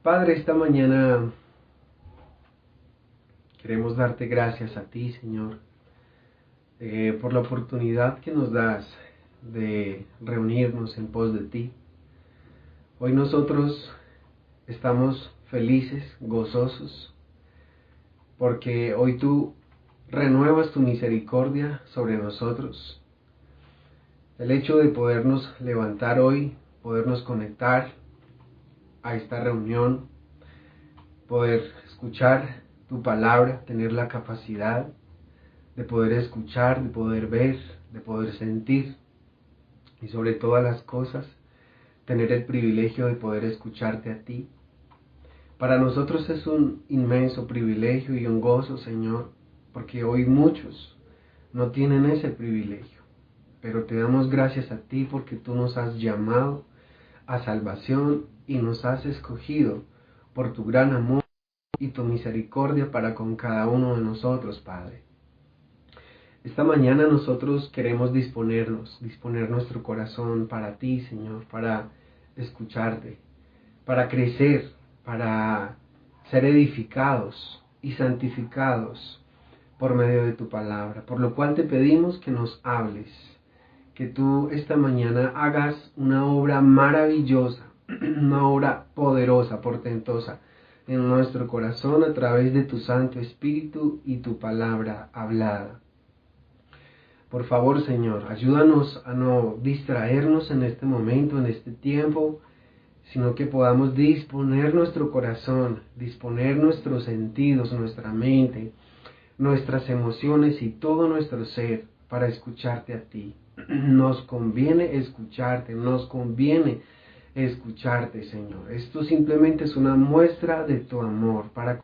Padre, esta mañana queremos darte gracias a ti, Señor, por la oportunidad que nos das de reunirnos en pos de ti. Hoy nosotros estamos felices, gozosos, porque hoy tú renuevas tu misericordia sobre nosotros. El hecho de podernos levantar hoy, podernos conectar a esta reunión, poder escuchar tu palabra, tener la capacidad de poder escuchar, de poder ver, de poder sentir y sobre todas las cosas, tener el privilegio de poder escucharte a ti. Para nosotros es un inmenso privilegio y un gozo, Señor, porque hoy muchos no tienen ese privilegio, pero te damos gracias a ti porque tú nos has llamado a salvación y nos has escogido por tu gran amor y tu misericordia para con cada uno de nosotros, Padre. Esta mañana nosotros queremos disponer nuestro corazón para ti, Señor, para escucharte, para crecer, para ser edificados y santificados por medio de tu palabra, por lo cual te pedimos que nos hables, que tú esta mañana hagas una obra maravillosa, una obra poderosa, portentosa en nuestro corazón a través de tu Santo Espíritu y tu palabra hablada. Por favor, Señor, ayúdanos a no distraernos en este momento, en este tiempo, sino que podamos disponer nuestro corazón, disponer nuestros sentidos, nuestra mente, nuestras emociones y todo nuestro ser para escucharte a ti. Nos conviene escucharte, Señor. Esto simplemente es una muestra de tu amor para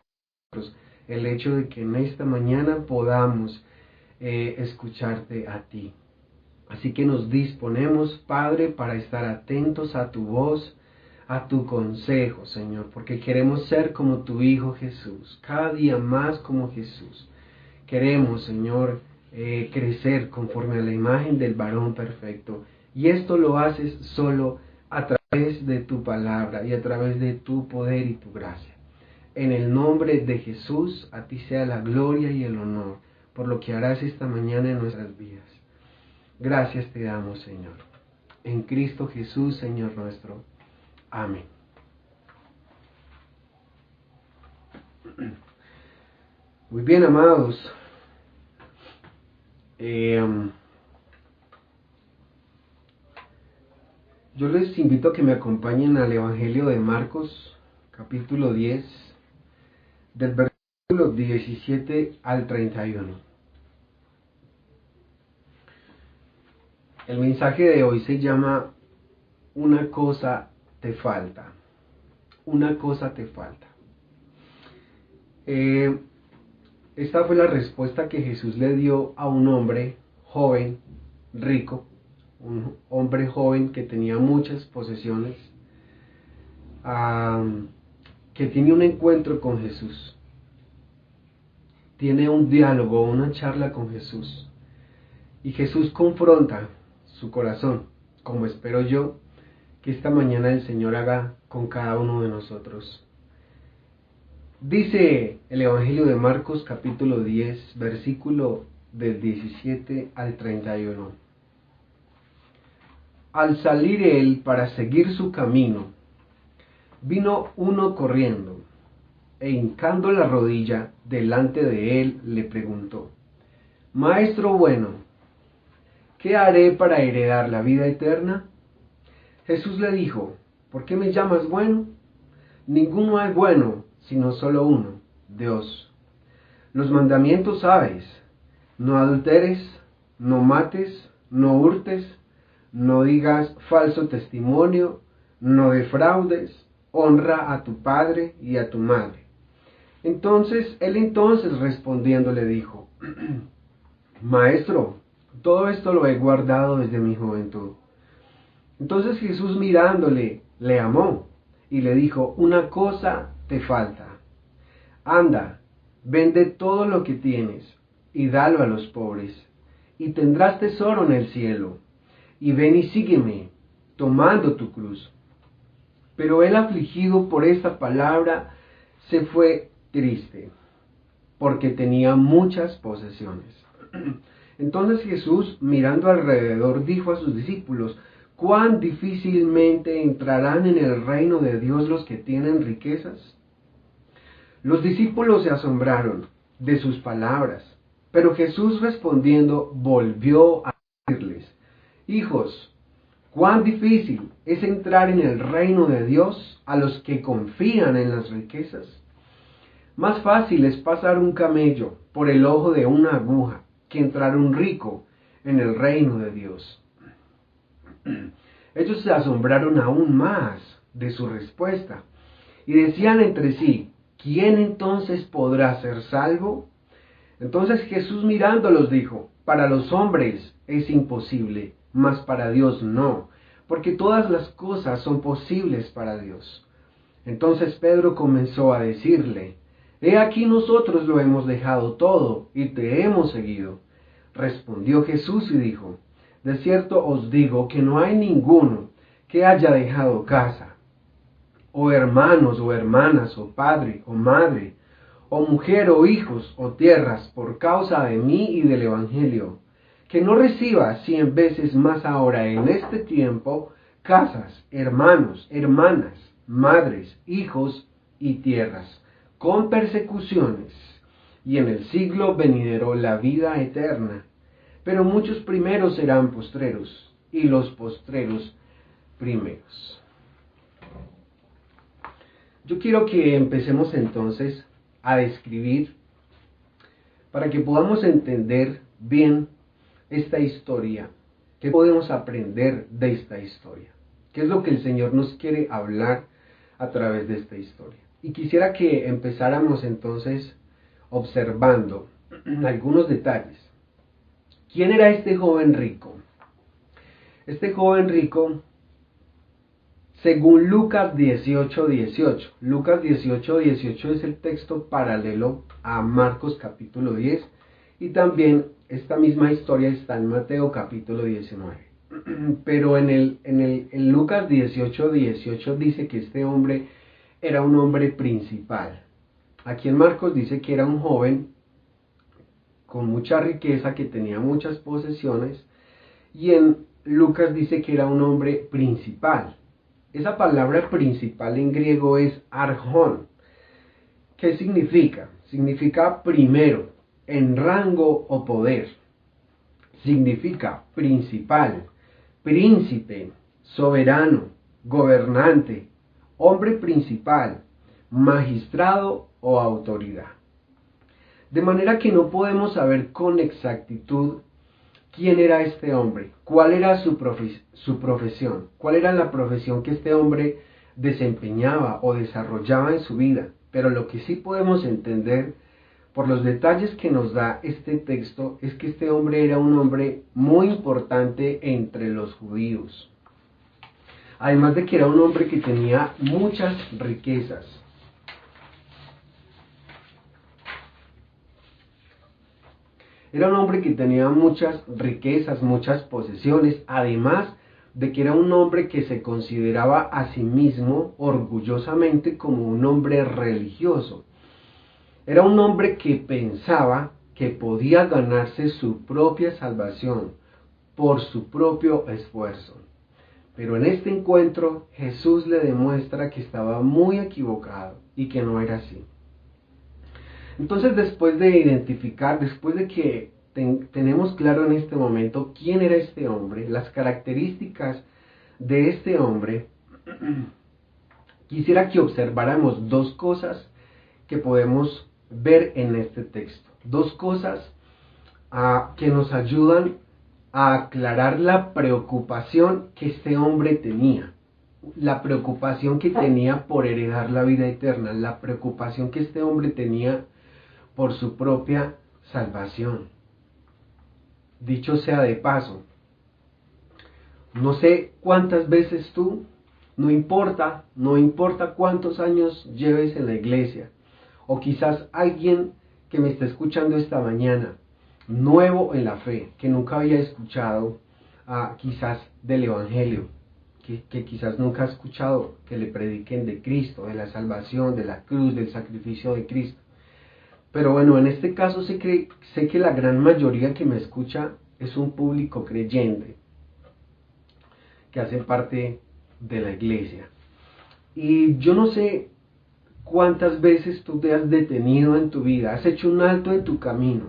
nosotros, el hecho de que en esta mañana podamos escucharte a ti. Así que nos disponemos, Padre, para estar atentos a tu voz, a tu consejo, Señor, porque queremos ser como tu Hijo Jesús, cada día más como Jesús. Queremos, Señor, crecer conforme a la imagen del varón perfecto. Y esto lo haces solo a través de tu palabra y a través de tu poder y tu gracia. En el nombre de Jesús, a ti sea la gloria y el honor por lo que harás esta mañana en nuestras vidas. Gracias te damos, Señor. En Cristo Jesús, Señor nuestro. Amén. Muy bien, amados. Yo les invito a que me acompañen al Evangelio de Marcos, capítulo 10, del versículo 17 al 31. El mensaje de hoy se llama Una cosa te falta. Una cosa te falta. Esta fue la respuesta que Jesús le dio a un hombre joven, rico, un hombre joven que tenía muchas posesiones, que tiene un encuentro con Jesús, tiene un diálogo, una charla con Jesús, y Jesús confronta su corazón, como espero yo que esta mañana el Señor haga con cada uno de nosotros. Dice el Evangelio de Marcos capítulo 10, versículo del 17 al 31. Al salir él para seguir su camino, vino uno corriendo, e hincando la rodilla delante de él, le preguntó: Maestro bueno, ¿qué haré para heredar la vida eterna? Jesús le dijo: ¿Por qué me llamas bueno? Ninguno es bueno, sino solo uno, Dios. Los mandamientos sabes: no adulteres, no mates, no hurtes, no digas falso testimonio, no defraudes, honra a tu padre y a tu madre. Él respondiendo le dijo: Maestro, todo esto lo he guardado desde mi juventud. Entonces Jesús, mirándole, le amó y le dijo: una cosa te falta. Anda, vende todo lo que tienes y dalo a los pobres, y tendrás tesoro en el cielo. Y ven y sígueme, tomando tu cruz. Pero él, afligido por esta palabra, se fue triste, porque tenía muchas posesiones. Entonces Jesús, mirando alrededor, dijo a sus discípulos: ¿cuán difícilmente entrarán en el reino de Dios los que tienen riquezas? Los discípulos se asombraron de sus palabras, pero Jesús, respondiendo, volvió a decirles: hijos, cuán difícil es entrar en el reino de Dios a los que confían en las riquezas. Más fácil es pasar un camello por el ojo de una aguja que entrar un rico en el reino de Dios. Ellos se asombraron aún más de su respuesta y decían entre sí: ¿quién entonces podrá ser salvo? Entonces Jesús, mirándolos, dijo: para los hombres es imposible, mas para Dios no, porque todas las cosas son posibles para Dios. Entonces Pedro comenzó a decirle: he aquí, nosotros lo hemos dejado todo y te hemos seguido. Respondió Jesús y dijo: de cierto os digo que no hay ninguno que haya dejado casa, o hermanos, o hermanas, o padre, o madre, o mujer, o hijos, o tierras, por causa de mí y del Evangelio, que no reciba 100 veces más ahora en este tiempo casas, hermanos, hermanas, madres, hijos y tierras, con persecuciones, y en el siglo venidero la vida eterna. Pero muchos primeros serán postreros, y los postreros primeros. Yo quiero que empecemos entonces a describir, para que podamos entender bien esta historia, qué podemos aprender de esta historia, qué es lo que el Señor nos quiere hablar a través de esta historia. Y quisiera que empezáramos entonces observando algunos detalles. ¿Quién era este joven rico? Este joven rico, según Lucas 18:18. Lucas 18:18 es el texto paralelo a Marcos capítulo 10, y también esta misma historia está en Mateo capítulo 19. Pero en Lucas 18:18 dice que este hombre era un hombre principal. Aquí en Marcos dice que era un joven con mucha riqueza, que tenía muchas posesiones, y en Lucas dice que era un hombre principal. Esa palabra principal en griego es arjón. ¿Qué significa? Significa primero, en rango o poder. Significa principal, príncipe, soberano, gobernante, hombre principal, magistrado o autoridad. De manera que no podemos saber con exactitud quién era este hombre, cuál era su profesión, cuál era la profesión que este hombre desempeñaba o desarrollaba en su vida. Pero lo que sí podemos entender por los detalles que nos da este texto es que este hombre era un hombre muy importante entre los judíos. Además de que era un hombre que tenía muchas riquezas. Era un hombre que tenía muchas riquezas, muchas posesiones, además de que era un hombre que se consideraba a sí mismo orgullosamente como un hombre religioso. Era un hombre que pensaba que podía ganarse su propia salvación por su propio esfuerzo. Pero en este encuentro Jesús le demuestra que estaba muy equivocado y que no era así. Entonces, después de identificar, después de que tenemos claro en este momento quién era este hombre, las características de este hombre, quisiera que observáramos dos cosas que podemos ver en este texto. Dos cosas que nos ayudan a aclarar la preocupación que este hombre tenía. La preocupación que tenía por heredar la vida eterna, la preocupación que este hombre tenía por su propia salvación. Dicho sea de paso, no sé cuántas veces tú, no importa cuántos años lleves en la iglesia, o quizás alguien que me está escuchando esta mañana, nuevo en la fe, que nunca había escuchado quizás del Evangelio, que quizás nunca ha escuchado que le prediquen de Cristo, de la salvación, de la cruz, del sacrificio de Cristo. Pero bueno, en este caso sé que la gran mayoría que me escucha es un público creyente, que hace parte de la iglesia. Y yo no sé cuántas veces tú te has detenido en tu vida, has hecho un alto en tu camino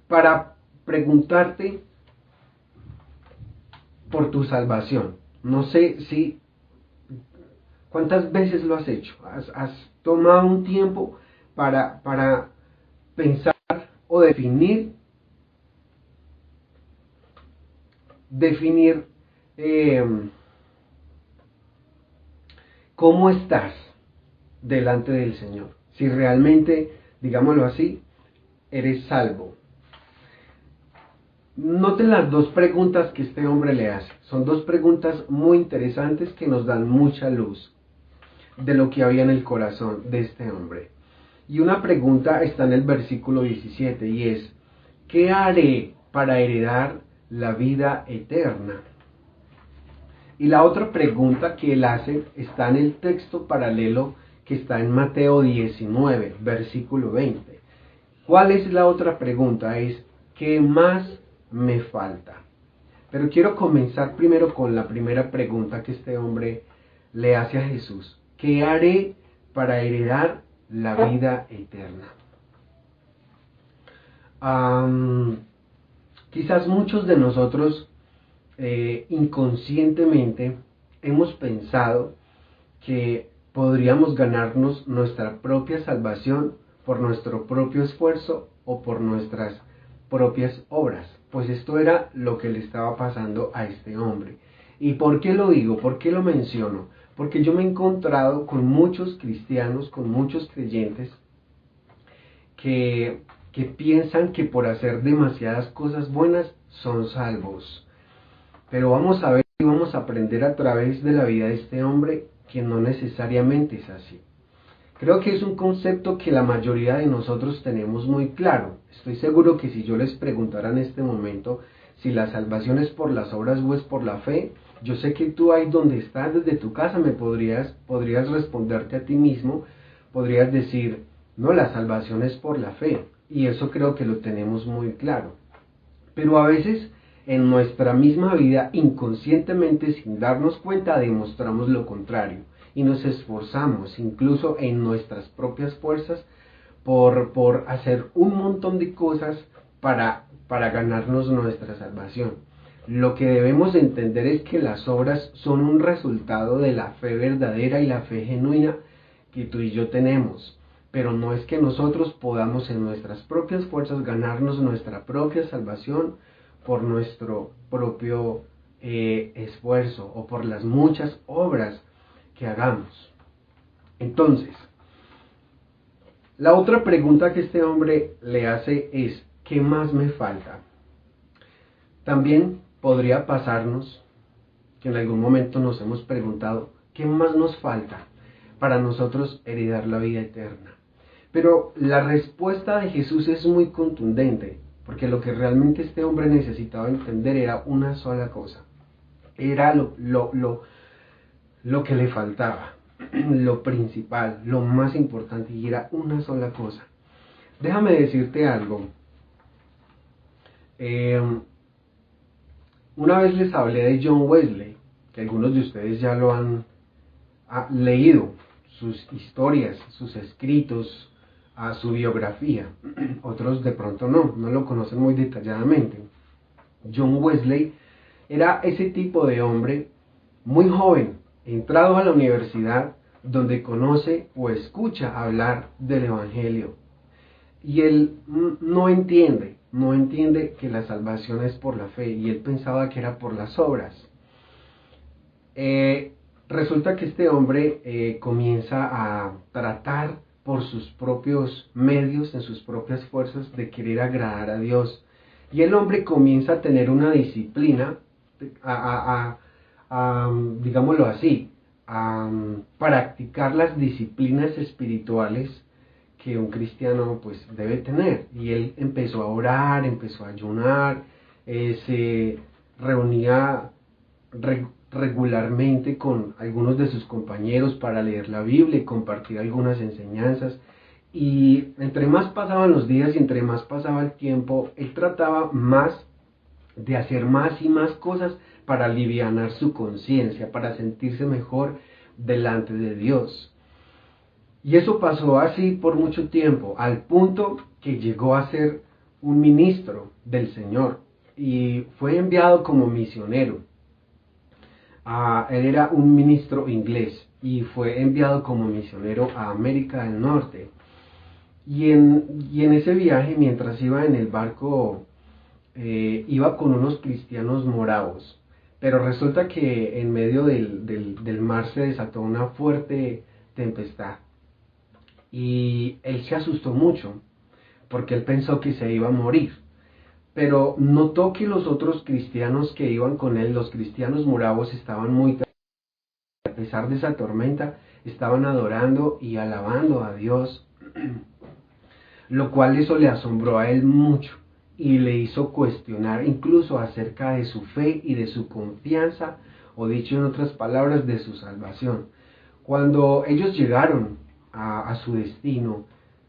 para preguntarte por tu salvación. No sé si cuántas veces lo has hecho. Has tomado un tiempo para pensar o definir cómo estás delante del Señor. Si realmente, digámoslo así, eres salvo. Noten las dos preguntas que este hombre le hace. Son dos preguntas muy interesantes que nos dan mucha luz de lo que había en el corazón de este hombre. Y una pregunta está en el versículo 17 y es: ¿qué haré para heredar la vida eterna? Y la otra pregunta que él hace está en el texto paralelo que está en Mateo 19, versículo 20. ¿Cuál es la otra pregunta? Es: ¿qué más me falta? Pero quiero comenzar primero con la primera pregunta que este hombre le hace a Jesús: ¿qué haré para heredar la vida eterna? Quizás muchos de nosotros inconscientemente hemos pensado que podríamos ganarnos nuestra propia salvación por nuestro propio esfuerzo o por nuestras propias obras. Pues esto era lo que le estaba pasando a este hombre. ¿Y por qué lo digo? ¿Por qué lo menciono? Porque yo me he encontrado con muchos cristianos, con muchos creyentes que piensan que por hacer demasiadas cosas buenas son salvos. Pero vamos a ver y vamos a aprender a través de la vida de este hombre que no necesariamente es así. Creo que es un concepto que la mayoría de nosotros tenemos muy claro. Estoy seguro que si yo les preguntara en este momento si la salvación es por las obras o es por la fe, yo sé que tú ahí donde estás, desde tu casa, me podrías responderte a ti mismo, podrías decir: no, la salvación es por la fe. Y eso creo que lo tenemos muy claro. Pero a veces en nuestra misma vida, inconscientemente, sin darnos cuenta, demostramos lo contrario y nos esforzamos, incluso en nuestras propias fuerzas, por hacer un montón de cosas para ganarnos nuestra salvación. Lo que debemos entender es que las obras son un resultado de la fe verdadera y la fe genuina que tú y yo tenemos. Pero no es que nosotros podamos en nuestras propias fuerzas ganarnos nuestra propia salvación por nuestro propio esfuerzo o por las muchas obras que hagamos. Entonces, la otra pregunta que este hombre le hace es: ¿qué más me falta? También podría pasarnos que en algún momento nos hemos preguntado: ¿qué más nos falta para nosotros heredar la vida eterna? Pero la respuesta de Jesús es muy contundente, porque lo que realmente este hombre necesitaba entender era una sola cosa. Era lo que le faltaba, lo principal, lo más importante, y era una sola cosa. Déjame decirte algo. Una vez les hablé de John Wesley, que algunos de ustedes ya lo han leído, sus historias, sus escritos, a su biografía. Otros de pronto no lo conocen muy detalladamente. John Wesley era ese tipo de hombre muy joven, entrado a la universidad, donde conoce o escucha hablar del Evangelio. Y él no entiende que la salvación es por la fe, y él pensaba que era por las obras. Resulta que este hombre comienza a tratar por sus propios medios, en sus propias fuerzas, de querer agradar a Dios. Y el hombre comienza a tener una disciplina, digámoslo así, a practicar las disciplinas espirituales que un cristiano pues debe tener. Y él empezó a orar, empezó a ayunar, se reunía regularmente con algunos de sus compañeros para leer la Biblia y compartir algunas enseñanzas. Y entre más pasaban los días y entre más pasaba el tiempo, él trataba más de hacer más y más cosas para alivianar su conciencia, para sentirse mejor delante de Dios. Y eso pasó así por mucho tiempo, al punto que llegó a ser un ministro del Señor y fue enviado como misionero. Él era un ministro inglés y fue enviado como misionero a América del Norte. Y en ese viaje, mientras iba en el barco, iba con unos cristianos moravos. Pero resulta que en medio del mar se desató una fuerte tempestad. Y él se asustó mucho, porque él pensó que se iba a morir. Pero notó que los otros cristianos que iban con él, los cristianos moravos, estaban muy tranquilos. A pesar de esa tormenta, estaban adorando y alabando a Dios, lo cual eso le asombró a él mucho y le hizo cuestionar incluso acerca de su fe y de su confianza, o dicho en otras palabras, de su salvación. Cuando ellos llegaron a su destino,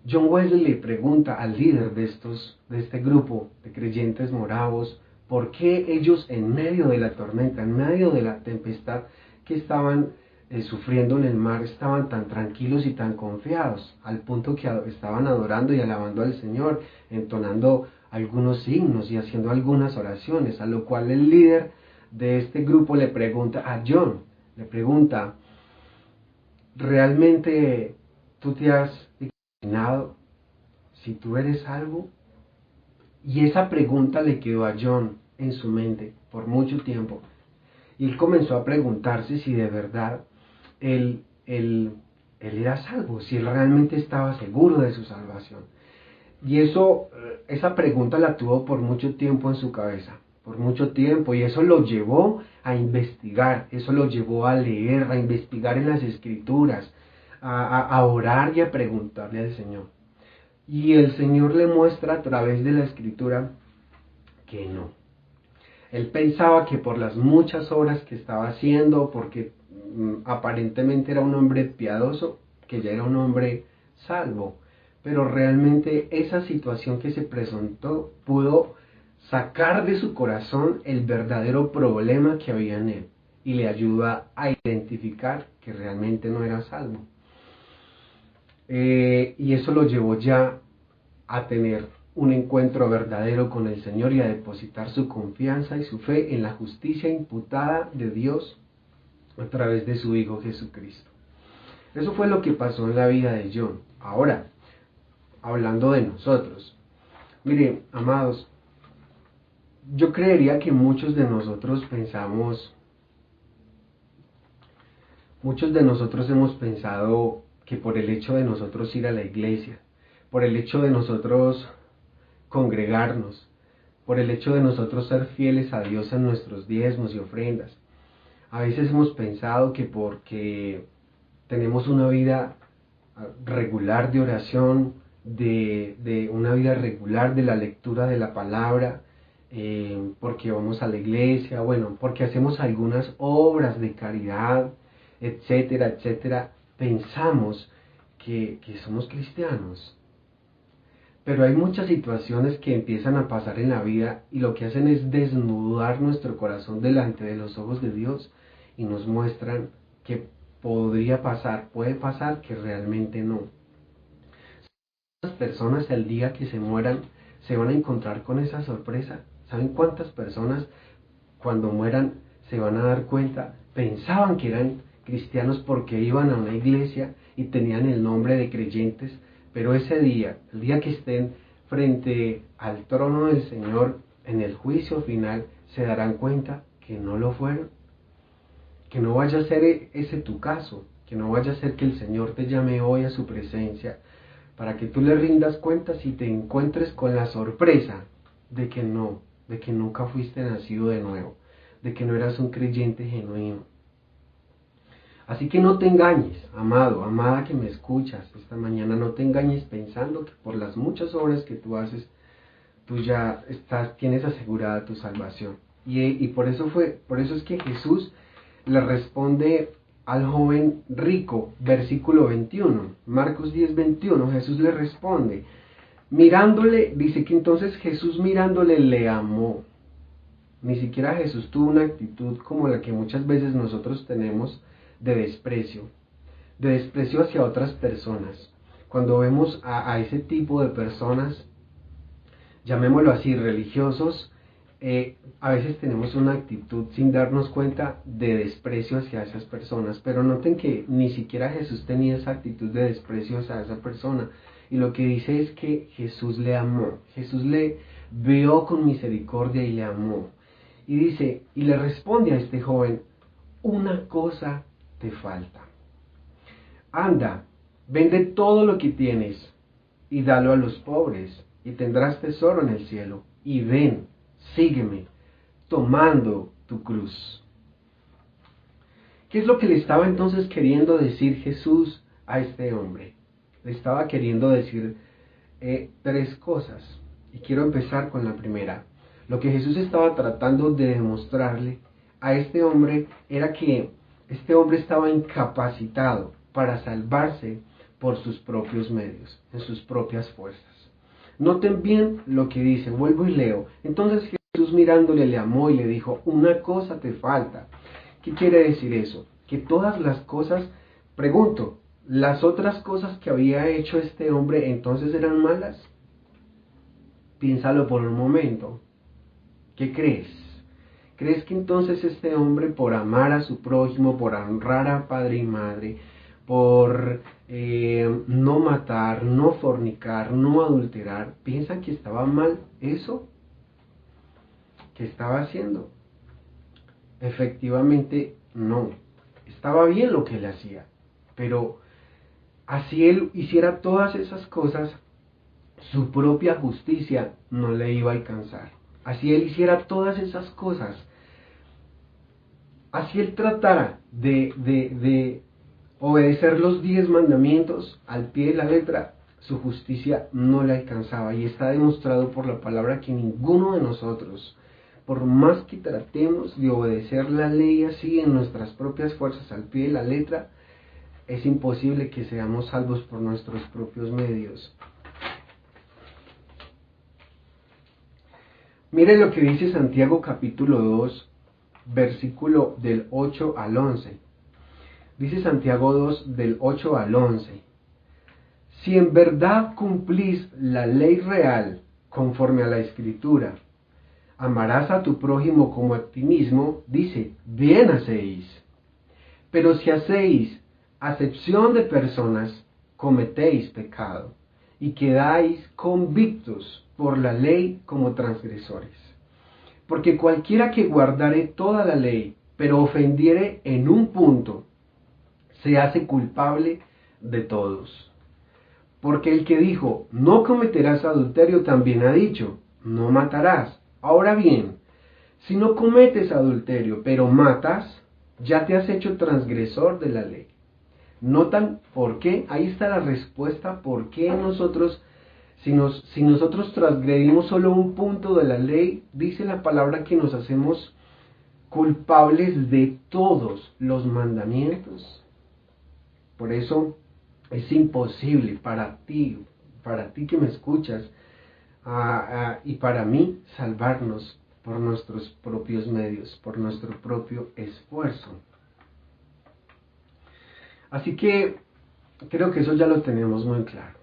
John Wesley le pregunta al líder de este grupo de creyentes moravos por qué ellos en medio de la tormenta, en medio de la tempestad que estaban sufriendo en el mar, estaban tan tranquilos y tan confiados, al punto que estaban adorando y alabando al Señor, entonando algunos himnos y haciendo algunas oraciones, a lo cual el líder de este grupo le pregunta a John, le pregunta, ¿realmente tú te has examinado si tú eres salvo? Y esa pregunta le quedó a John en su mente por mucho tiempo. Y él comenzó a preguntarse si de verdad él era salvo, si él realmente estaba seguro de su salvación. Y esa pregunta la tuvo por mucho tiempo en su cabeza, por mucho tiempo, y eso lo llevó a investigar, eso lo llevó a leer, a investigar en las escrituras, a orar y a preguntarle al Señor. Y el Señor le muestra a través de la escritura que no. Él pensaba que por las muchas obras que estaba haciendo, porque aparentemente era un hombre piadoso, que ya era un hombre salvo, pero realmente esa situación que se presentó pudo sacar de su corazón el verdadero problema que había en él y le ayuda a identificar que realmente no era salvo. Y eso lo llevó ya a tener un encuentro verdadero con el Señor y a depositar su confianza y su fe en la justicia imputada de Dios a través de su Hijo Jesucristo. Eso fue lo que pasó en la vida de John. Ahora, hablando de nosotros, miren, amados, yo creería que muchos de nosotros hemos pensado que por el hecho de nosotros ir a la iglesia, por el hecho de nosotros congregarnos, por el hecho de nosotros ser fieles a Dios en nuestros diezmos y ofrendas, a veces hemos pensado que porque tenemos una vida regular de oración, de una vida regular de la lectura de la palabra, porque vamos a la iglesia, bueno, porque hacemos algunas obras de caridad, etcétera, etcétera, pensamos que somos cristianos. Pero hay muchas situaciones que empiezan a pasar en la vida y lo que hacen es desnudar nuestro corazón delante de los ojos de Dios y nos muestran que podría pasar, puede pasar que realmente no. Las personas el día que se mueran se van a encontrar con esa sorpresa. ¿Saben cuántas personas cuando mueran se van a dar cuenta? Pensaban que eran cristianos porque iban a una iglesia y tenían el nombre de creyentes, pero ese día, el día que estén frente al trono del Señor en el juicio final, se darán cuenta que no lo fueron. Que no vaya a ser ese tu caso, que no vaya a ser que el Señor te llame hoy a su presencia para que tú le rindas cuentas y te encuentres con la sorpresa de que no, de que nunca fuiste nacido de nuevo, de que no eras un creyente genuino. Así que no te engañes, amado, amada que me escuchas esta mañana, no te engañes pensando que por las muchas obras que tú haces, tú ya tienes asegurada tu salvación. Y por eso es que Jesús le responde al joven rico, versículo 21, Marcos 10, 21, Jesús le responde, mirándole, dice que entonces Jesús mirándole le amó. Ni siquiera Jesús tuvo una actitud como la que muchas veces nosotros tenemos de desprecio hacia otras personas. Cuando vemos a ese tipo de personas, llamémoslo así, religiosos, a veces tenemos una actitud sin darnos cuenta de desprecio hacia esas personas, pero noten que ni siquiera Jesús tenía esa actitud de desprecio hacia esa persona, y lo que dice es que Jesús le amó, Jesús le vio con misericordia y le amó, y dice, y le responde a este joven, una cosa te falta, anda, vende todo lo que tienes y dalo a los pobres, y tendrás tesoro en el cielo, y ven, sígueme, tomando tu cruz. ¿Qué es lo que le estaba entonces queriendo decir Jesús a este hombre? Le estaba queriendo decir tres cosas, y quiero empezar con la primera. Lo que Jesús estaba tratando de demostrarle a este hombre era que este hombre estaba incapacitado para salvarse por sus propios medios, en sus propias fuerzas. Noten bien lo que dice, vuelvo y leo. Entonces Jesús mirándole le amó y le dijo, una cosa te falta. ¿Qué quiere decir eso? Que todas las cosas, pregunto, ¿las otras cosas que había hecho este hombre entonces eran malas? Piénsalo por un momento. ¿Qué crees? ¿Crees que entonces este hombre, por amar a su prójimo, por honrar a padre y madre, por no matar, no fornicar, no adulterar, piensa que estaba mal eso que estaba haciendo? Efectivamente no, estaba bien lo que él hacía, pero así él hiciera todas esas cosas, su propia justicia no le iba a alcanzar. Así él hiciera todas esas cosas, así él tratara de obedecer los 10 mandamientos al pie de la letra, su justicia no le alcanzaba. Y está demostrado por la palabra que ninguno de nosotros, por más que tratemos de obedecer la ley así en nuestras propias fuerzas al pie de la letra, es imposible que seamos salvos por nuestros propios medios. Mire lo que dice Santiago capítulo 2, versículo del 8 al 11. Dice Santiago 2 del 8 al 11. Si en verdad cumplís la ley real conforme a la Escritura, amarás a tu prójimo como a ti mismo, dice, bien hacéis. Pero si hacéis acepción de personas, cometéis pecado y quedáis convictos por la ley como transgresores. Porque cualquiera que guardare toda la ley, pero ofendiere en un punto, se hace culpable de todos. Porque el que dijo, no cometerás adulterio, también ha dicho, no matarás. Ahora bien, si no cometes adulterio, pero matas, ya te has hecho transgresor de la ley. ¿Notan por qué? Ahí está la respuesta, por qué nosotros, si nosotros transgredimos solo un punto de la ley, dice la palabra que nos hacemos culpables de todos los mandamientos. Por eso es imposible para ti que me escuchas, y para mí salvarnos por nuestros propios medios, por nuestro propio esfuerzo. Así que creo que eso ya lo tenemos muy claro.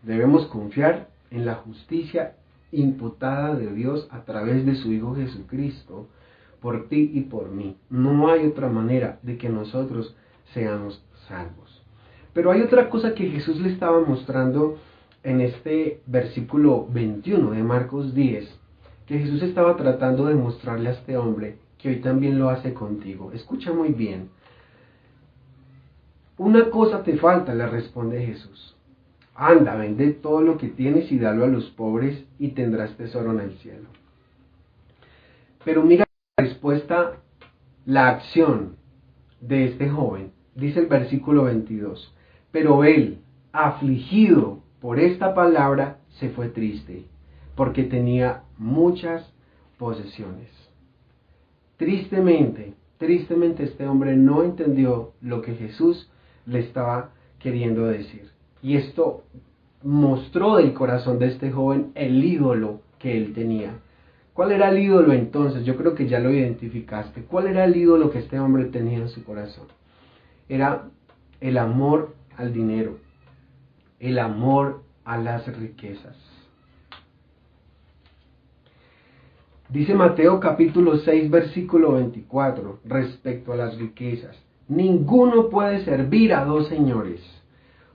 Debemos confiar en la justicia imputada de Dios a través de su Hijo Jesucristo, por ti y por mí. No hay otra manera de que nosotros seamos salvos. Pero hay otra cosa que Jesús le estaba mostrando en este versículo 21 de Marcos 10, que Jesús estaba tratando de mostrarle a este hombre, que hoy también lo hace contigo. Escucha muy bien. Una cosa te falta, le responde Jesús. Anda, vende todo lo que tienes y dalo a los pobres y tendrás tesoro en el cielo. Pero mira la respuesta, la acción de este joven. Dice el versículo 22. Pero él, afligido por esta palabra, se fue triste, porque tenía muchas posesiones. Tristemente, Tristemente este hombre no entendió lo que Jesús le estaba queriendo decir. Y esto mostró del corazón de este joven el ídolo que él tenía. ¿Cuál era el ídolo entonces? Yo creo que ya lo identificaste. ¿Cuál era el ídolo que este hombre tenía en su corazón? Era el amor al dinero, el amor a las riquezas. Dice Mateo capítulo 6 versículo 24 respecto a las riquezas: ninguno puede servir a dos señores,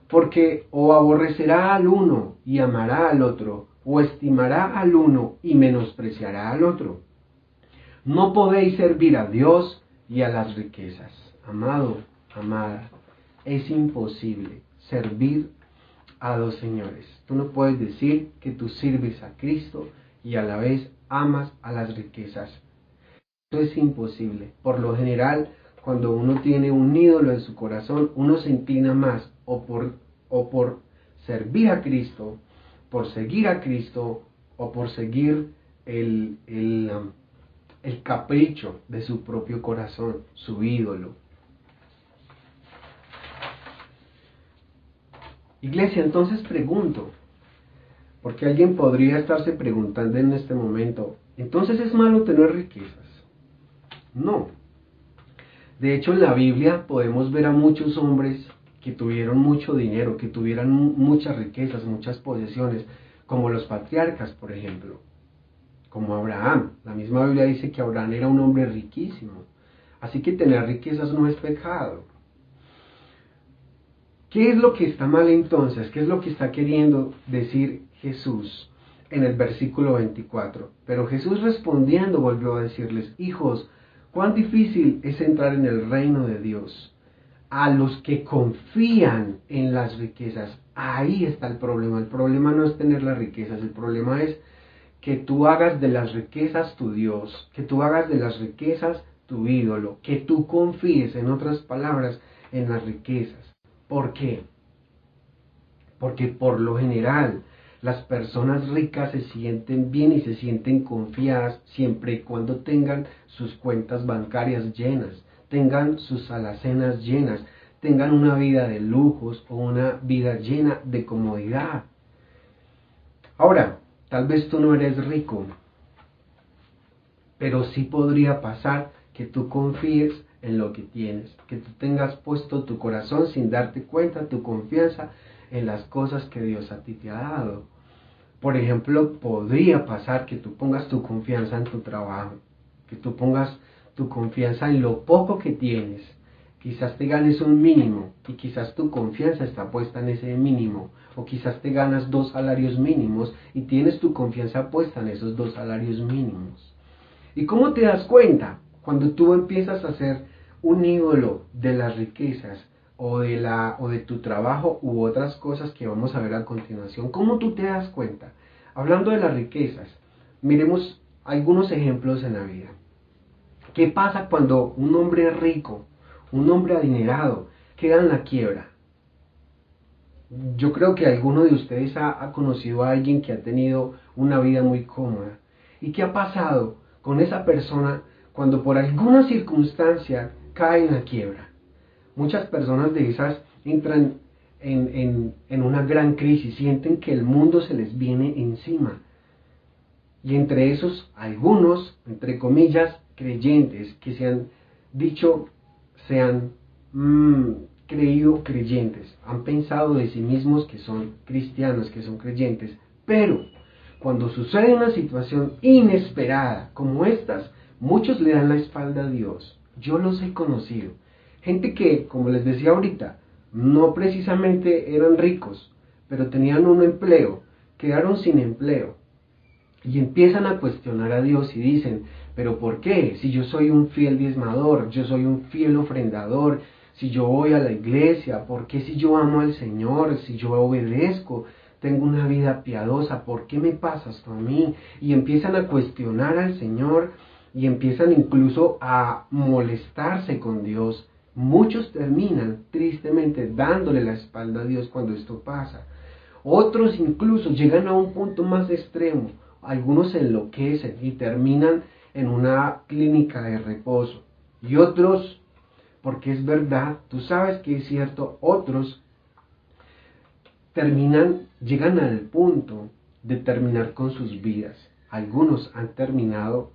porque o aborrecerá al uno y amará al otro, o estimará al uno y menospreciará al otro. No podéis servir a Dios y a las riquezas. Amado, amada, es imposible servir a dos señores. Tú no puedes decir que tú sirves a Cristo y a la vez amas a las riquezas. Eso es imposible. Por lo general, cuando uno tiene un ídolo en su corazón, uno se inclina más o por servir a Cristo, por seguir a Cristo, o por seguir el capricho de su propio corazón, su ídolo. Iglesia, entonces pregunto, porque alguien podría estarse preguntando en este momento, ¿entonces es malo tener riquezas? No. De hecho, en la Biblia podemos ver a muchos hombres que tuvieron mucho dinero, que tuvieran muchas riquezas, muchas posesiones, como los patriarcas, por ejemplo, como Abraham. La misma Biblia dice que Abraham era un hombre riquísimo. Así que tener riquezas no es pecado. ¿Qué es lo que está mal entonces? ¿Qué es lo que está queriendo decir Jesús en el versículo 24? Pero Jesús respondiendo volvió a decirles: hijos, cuán difícil es entrar en el reino de Dios. A los que confían en las riquezas, ahí está el problema. El problema no es tener las riquezas, el problema es que tú hagas de las riquezas tu Dios, que tú hagas de las riquezas tu ídolo, que tú confíes, en otras palabras, en las riquezas. ¿Por qué? Porque por lo general las personas ricas se sienten bien y se sienten confiadas siempre y cuando tengan sus cuentas bancarias llenas, tengan sus alacenas llenas, tengan una vida de lujos o una vida llena de comodidad. Ahora, tal vez tú no eres rico, pero sí podría pasar que tú confíes en lo que tienes, que tú tengas puesto tu corazón sin darte cuenta, tu confianza en las cosas que Dios a ti te ha dado. Por ejemplo, podría pasar que tú pongas tu confianza en tu trabajo, que tú pongas tu confianza en lo poco que tienes. Quizás te ganes un mínimo y quizás tu confianza está puesta en ese mínimo. O quizás te ganas 2 salarios mínimos y tienes tu confianza puesta en esos 2 salarios mínimos. ¿Y cómo te das cuenta? Cuando tú empiezas a ser un ídolo de las riquezas o de tu trabajo u otras cosas que vamos a ver a continuación. ¿Cómo tú te das cuenta? Hablando de las riquezas, miremos algunos ejemplos en la vida. ¿Qué pasa cuando un hombre rico, un hombre adinerado, queda en la quiebra? Yo creo que alguno de ustedes ha conocido a alguien que ha tenido una vida muy cómoda. ¿Y qué ha pasado con esa persona cuando por alguna circunstancia cae en la quiebra? Muchas personas de esas entran en una gran crisis, sienten que el mundo se les viene encima. Y entre esos, algunos, entre comillas, creyentes, que se han dicho, se han creído creyentes, han pensado de sí mismos que son cristianos, que son creyentes, pero cuando sucede una situación inesperada como estas, muchos le dan la espalda a Dios. Yo los he conocido. Gente que, como les decía ahorita, no precisamente eran ricos, pero tenían un empleo, quedaron sin empleo. Y empiezan a cuestionar a Dios y dicen: ¿pero por qué? Si yo soy un fiel diezmador, yo soy un fiel ofrendador, si yo voy a la iglesia, ¿por qué si yo amo al Señor, si yo obedezco, tengo una vida piadosa, ¿por qué me pasa esto a mí? Y empiezan a cuestionar al Señor y empiezan incluso a molestarse con Dios. Muchos terminan tristemente dándole la espalda a Dios cuando esto pasa. Otros incluso llegan a un punto más extremo. Algunos se enloquecen y terminan en una clínica de reposo. Y otros, porque es verdad, tú sabes que es cierto, otros llegan al punto de terminar con sus vidas. Algunos han terminado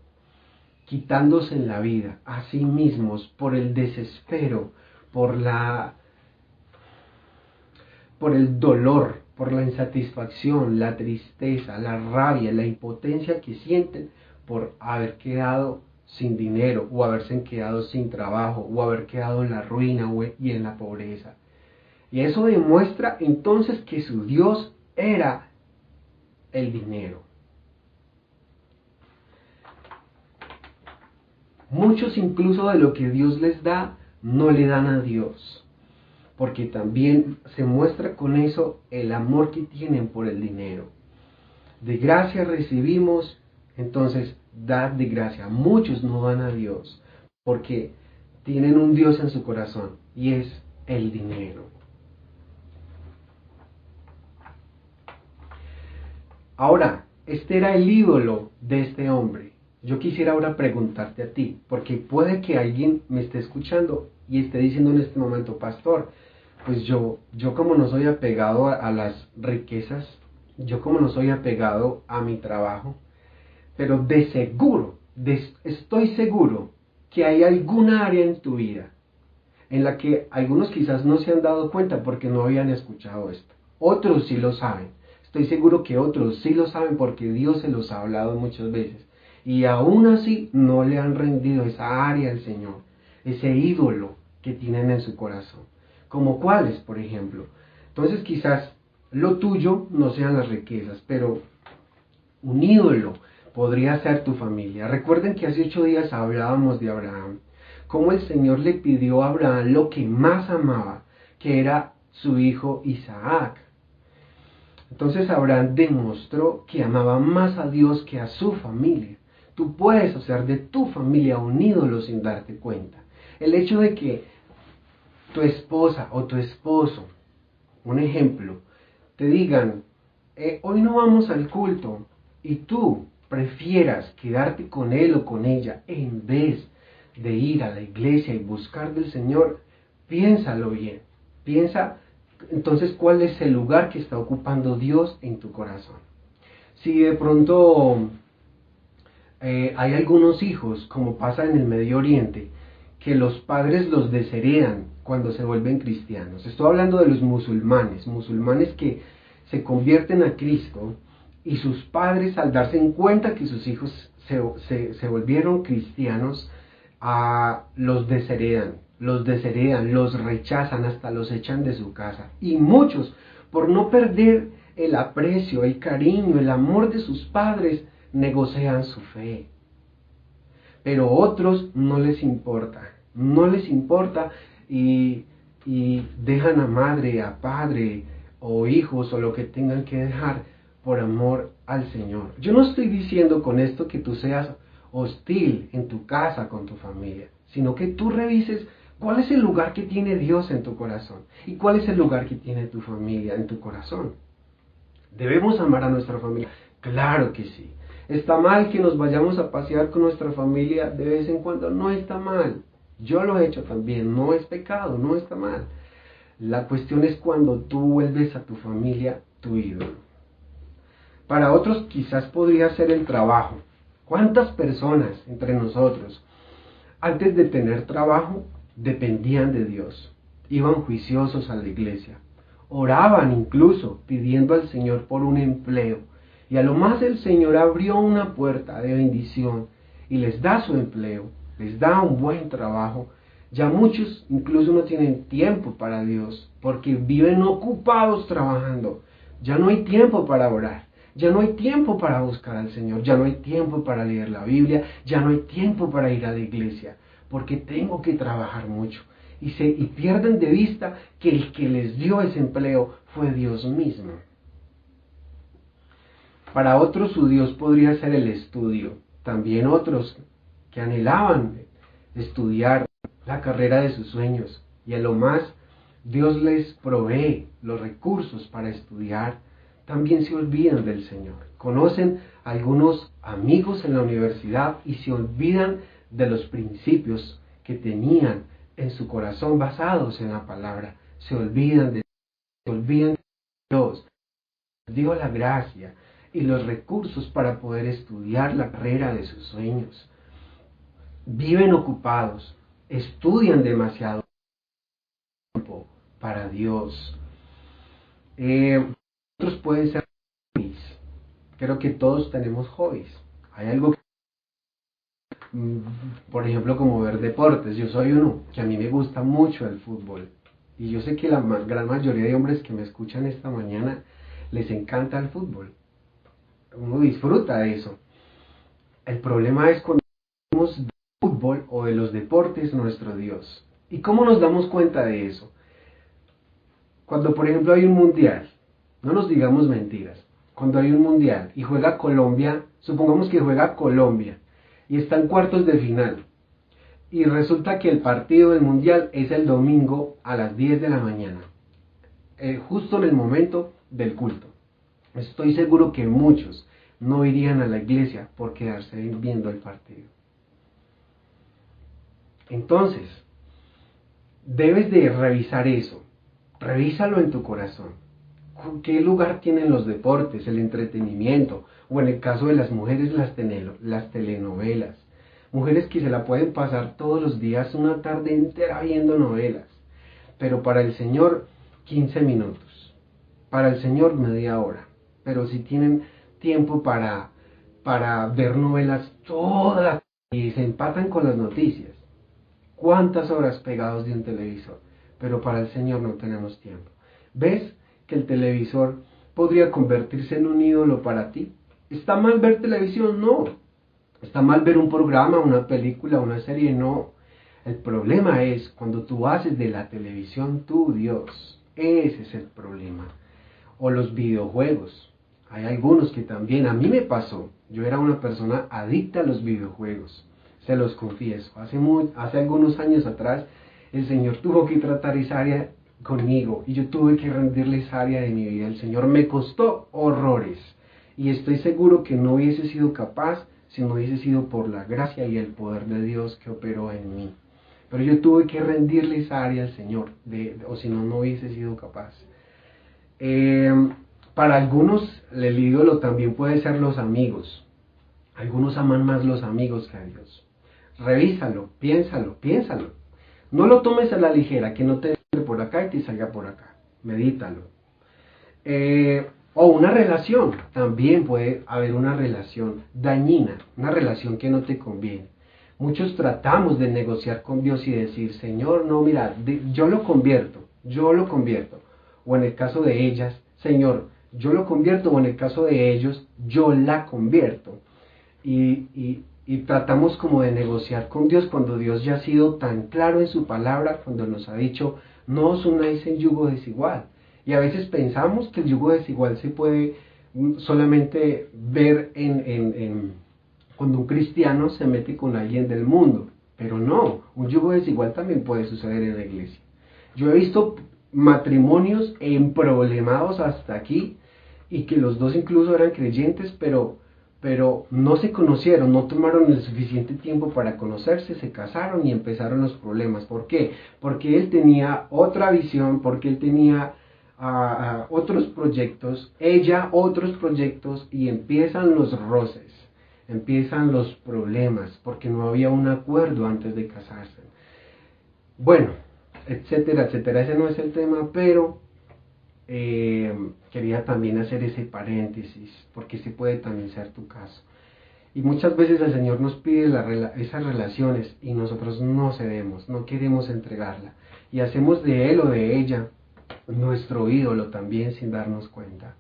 quitándose en la vida a sí mismos por el desespero, por el dolor, por la insatisfacción, la tristeza, la rabia, la impotencia que sienten por haber quedado sin dinero, o haberse quedado sin trabajo, o haber quedado en la ruina y en la pobreza. Y eso demuestra entonces que su Dios era el dinero. Muchos incluso de lo que Dios les da, no le dan a Dios, porque también se muestra con eso el amor que tienen por el dinero. De gracia recibimos, entonces dad de gracia. Muchos no dan a Dios, porque tienen un Dios en su corazón, y es el dinero. Ahora, este era el ídolo de este hombre. Yo quisiera ahora preguntarte a ti, porque puede que alguien me esté escuchando y esté diciendo en este momento, pastor, pues yo como no soy apegado a las riquezas, yo como no soy apegado a mi trabajo, pero de seguro, estoy seguro que hay alguna área en tu vida en la que algunos quizás no se han dado cuenta porque no habían escuchado esto. Otros sí lo saben. Estoy seguro que otros sí lo saben porque Dios se los ha hablado muchas veces. Y aún así no le han rendido esa área al Señor, ese ídolo que tienen en su corazón. ¿Como cuáles, por ejemplo? Entonces quizás lo tuyo no sean las riquezas, pero un ídolo podría ser tu familia. Recuerden que hace 8 días hablábamos de Abraham, cómo el Señor le pidió a Abraham lo que más amaba, que era su hijo Isaac. Entonces Abraham demostró que amaba más a Dios que a su familia. Tú puedes hacer de tu familia un ídolo sin darte cuenta. El hecho de que tu esposa o tu esposo, un ejemplo, te digan, hoy no vamos al culto, y tú prefieras quedarte con él o con ella en vez de ir a la iglesia y buscar del Señor, piénsalo bien. Piensa entonces cuál es el lugar que está ocupando Dios en tu corazón. Si de pronto hay algunos hijos, como pasa en el Medio Oriente, que los padres los desheredan cuando se vuelven cristianos. Estoy hablando de los musulmanes que se convierten a Cristo y sus padres, al darse en cuenta que sus hijos se volvieron cristianos, los desheredan, los rechazan, hasta los echan de su casa. Y muchos, por no perder el aprecio, el cariño, el amor de sus padres, negocian su fe. Pero otros no les importa y dejan a madre, a padre o hijos o lo que tengan que dejar por amor al Señor. Yo no estoy diciendo con esto que tú seas hostil en tu casa con tu familia, sino que tú revises cuál es el lugar que tiene Dios en tu corazón y cuál es el lugar que tiene tu familia en tu corazón. ¿Debemos amar a nuestra familia? Claro que sí. ¿Está mal que nos vayamos a pasear con nuestra familia de vez en cuando? No está mal. Yo lo he hecho también. No es pecado, no está mal. La cuestión es cuando tú vuelves a tu familia tu ídolo. Para otros quizás podría ser el trabajo. ¿Cuántas personas entre nosotros, antes de tener trabajo, dependían de Dios? Iban juiciosos a la iglesia. Oraban incluso pidiendo al Señor por un empleo. Y a lo más el Señor abrió una puerta de bendición y les da su empleo, les da un buen trabajo. Ya muchos incluso no tienen tiempo para Dios porque viven ocupados trabajando. Ya no hay tiempo para orar, ya no hay tiempo para buscar al Señor, ya no hay tiempo para leer la Biblia, ya no hay tiempo para ir a la iglesia porque tengo que trabajar mucho. Y pierden de vista que el que les dio ese empleo fue Dios mismo. Para otros su Dios podría ser el estudio. También otros que anhelaban estudiar la carrera de sus sueños. Y a lo más Dios les provee los recursos para estudiar. También se olvidan del Señor. Conocen algunos amigos en la universidad y se olvidan de los principios que tenían en su corazón basados en la palabra. Se olvidan de Dios. Les dio la gracia y los recursos para poder estudiar la carrera de sus sueños. Viven ocupados, estudian demasiado tiempo para Dios. Otros pueden ser hobbies. Creo que todos tenemos hobbies. Hay algo que, por ejemplo, como ver deportes. Yo soy uno que a mí me gusta mucho el fútbol. Y yo sé que la gran mayoría de hombres que me escuchan esta mañana les encanta el fútbol. Uno disfruta de eso. El problema es cuando hablamos de fútbol o de los deportes nuestro Dios. ¿Y cómo nos damos cuenta de eso? Cuando, por ejemplo, hay un mundial, no nos digamos mentiras. Cuando hay un mundial y juega Colombia, supongamos que juega Colombia y está en cuartos de final. Y resulta que el partido del mundial es el domingo a las 10 de la mañana, justo en el momento del culto. Estoy seguro que muchos no irían a la iglesia por quedarse viendo el partido. Entonces, debes de revisar eso. Revísalo en tu corazón. ¿Qué lugar tienen los deportes, el entretenimiento? O en el caso de las mujeres, las telenovelas. Mujeres que se la pueden pasar todos los días una tarde entera viendo novelas. Pero para el Señor, 15 minutos. Para el Señor, media hora. Pero si tienen tiempo para ver novelas todas las y se empatan con las noticias. ¿Cuántas horas pegados de un televisor? Pero para el Señor no tenemos tiempo. ¿Ves que el televisor podría convertirse en un ídolo para ti? ¿Está mal ver televisión? No. ¿Está mal ver un programa, una película, una serie? No. El problema es cuando tú haces de la televisión tu Dios. Ese es el problema. O los videojuegos. Hay algunos que también, a mí me pasó. Yo era una persona adicta a los videojuegos. Se los confieso. Hace algunos años atrás, el Señor tuvo que tratar esa área conmigo. Y yo tuve que rendirle esa área de mi vida. El Señor me costó horrores. Y estoy seguro que no hubiese sido capaz si no hubiese sido por la gracia y el poder de Dios que operó en mí. Pero yo tuve que rendirle esa área al Señor. O si no, no hubiese sido capaz. Para algunos, el ídolo también puede ser los amigos. Algunos aman más los amigos que a Dios. Revísalo, piénsalo. No lo tomes a la ligera, que no te entre por acá y te salga por acá. Medítalo. O una relación. También puede haber una relación dañina, una relación que no te conviene. Muchos tratamos de negociar con Dios y decir, Señor, no, mira, yo lo convierto. O en el caso de ellas, Señor, yo lo convierto, o en el caso de ellos, yo la convierto. Y tratamos como de negociar con Dios cuando Dios ya ha sido tan claro en su palabra, cuando nos ha dicho, no os unáis en yugo desigual. Y a veces pensamos que el yugo desigual se puede solamente ver cuando un cristiano se mete con alguien del mundo. Pero no, un yugo desigual también puede suceder en la iglesia. Yo he visto matrimonios emproblemados hasta aquí, y que los dos incluso eran creyentes, pero no se conocieron, no tomaron el suficiente tiempo para conocerse, se casaron y empezaron los problemas. ¿Por qué? Porque él tenía otra visión, porque él tenía otros proyectos, ella otros proyectos, y empiezan los roces, empiezan los problemas, porque no había un acuerdo antes de casarse. Bueno, etcétera, etcétera. Ese no es el tema, pero quería también hacer ese paréntesis, porque ese puede también ser tu caso. Y muchas veces el Señor nos pide esas relaciones y nosotros no cedemos, no queremos entregarla. Y hacemos de él o de ella nuestro ídolo también sin darnos cuenta.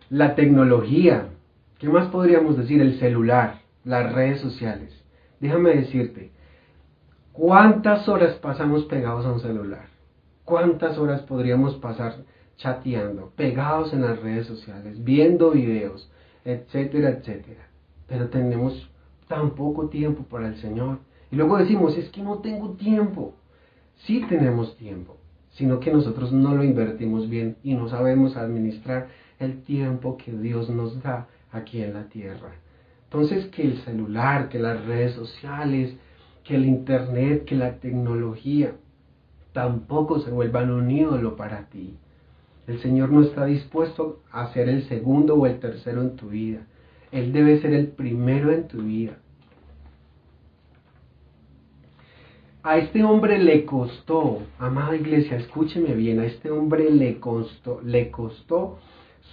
La tecnología, ¿qué más podríamos decir? El celular, las redes sociales. Déjame decirte, ¿cuántas horas pasamos pegados a un celular? ¿Cuántas horas podríamos pasar chateando, pegados en las redes sociales, viendo videos, etcétera, etcétera? Pero tenemos tan poco tiempo para el Señor. Y luego decimos, es que no tengo tiempo. Sí tenemos tiempo, sino que nosotros no lo invertimos bien y no sabemos administrar el tiempo que Dios nos da aquí en la tierra. Entonces, que el celular, que las redes sociales, que el internet, que la tecnología tampoco se vuelvan un ídolo para ti. El Señor no está dispuesto a ser el segundo o el tercero en tu vida. Él debe ser el primero en tu vida. A este hombre le costó, amada iglesia, escúcheme bien, a este hombre le costó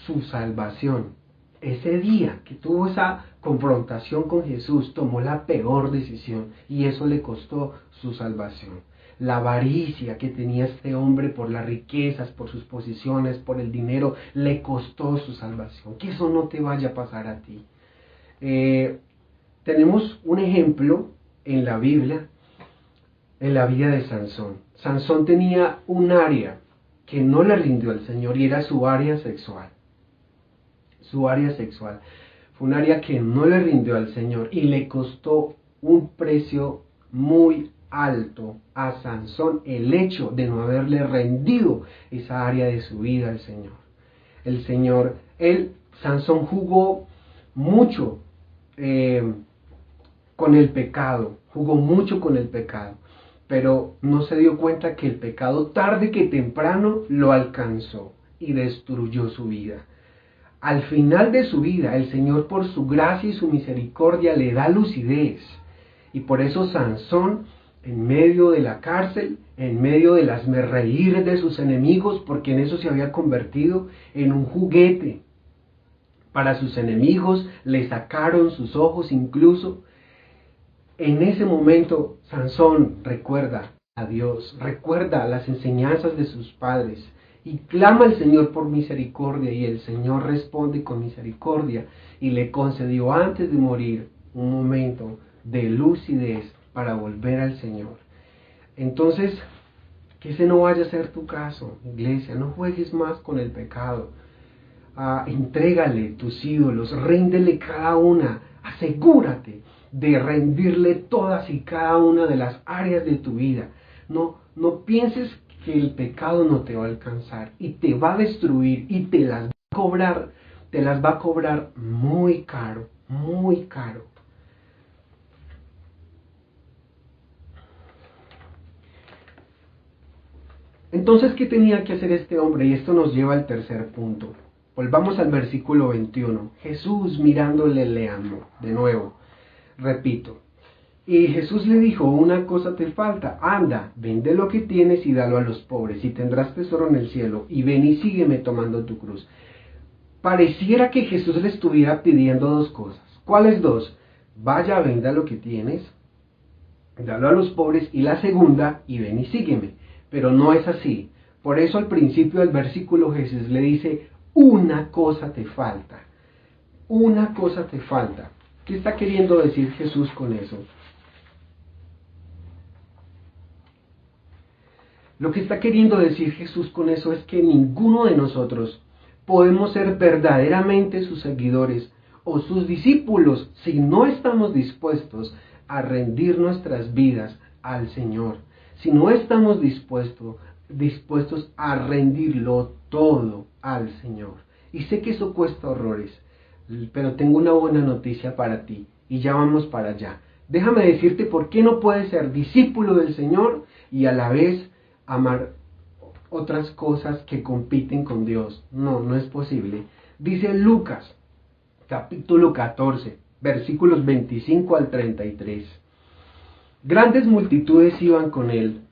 su salvación. Ese día que tuvo esa confrontación con Jesús, tomó la peor decisión y eso le costó su salvación. La avaricia que tenía este hombre por las riquezas, por sus posiciones, por el dinero, le costó su salvación. Que eso no te vaya a pasar a ti. Tenemos un ejemplo en la Biblia, en la vida de Sansón. Sansón tenía un área que no le rindió al Señor y era su área sexual. Su área sexual. Fue un área que no le rindió al Señor y le costó un precio muy alto a Sansón el hecho de no haberle rendido esa área de su vida al Señor. Sansón jugó mucho con el pecado, pero no se dio cuenta que el pecado tarde que temprano lo alcanzó y destruyó su vida. Al final de su vida, el Señor por su gracia y su misericordia le da lucidez. Y por eso Sansón, en medio de la cárcel, en medio de las merreíres de sus enemigos, porque en eso se había convertido en un juguete para sus enemigos, le sacaron sus ojos incluso. En ese momento, Sansón recuerda a Dios, recuerda las enseñanzas de sus padres y clama al Señor por misericordia, y el Señor responde con misericordia y le concedió antes de morir un momento de lucidez para volver al Señor. Entonces, que ese no vaya a ser tu caso, iglesia. No juegues más con el pecado. Entrégale tus ídolos, ríndele cada una, asegúrate de rendirle todas y cada una de las áreas de tu vida. No pienses que el pecado no te va a alcanzar y te va a destruir y te las va a cobrar muy caro, muy caro. Entonces, ¿qué tenía que hacer este hombre? Y esto nos lleva al tercer punto. Volvamos al versículo 21. Jesús mirándole le amó. De nuevo, repito. Y Jesús le dijo, una cosa te falta, anda, vende lo que tienes y dalo a los pobres, y tendrás tesoro en el cielo, y ven y sígueme tomando tu cruz. Pareciera que Jesús le estuviera pidiendo dos cosas. ¿Cuáles dos? Vaya, venda lo que tienes, dalo a los pobres, y la segunda, y ven y sígueme. Pero no es así. Por eso al principio del versículo Jesús le dice, una cosa te falta. Una cosa te falta. ¿Qué está queriendo decir Jesús con eso? Lo que está queriendo decir Jesús con eso es que ninguno de nosotros podemos ser verdaderamente sus seguidores o sus discípulos si no estamos dispuestos a rendir nuestras vidas al Señor. Si no estamos dispuestos a rendirlo todo al Señor. Y sé que eso cuesta horrores, pero tengo una buena noticia para ti y ya vamos para allá. Déjame decirte por qué no puedes ser discípulo del Señor y a la vez amar otras cosas que compiten con Dios. No es posible. Dice Lucas, capítulo 14, versículos 25 al 33. Grandes multitudes iban con él,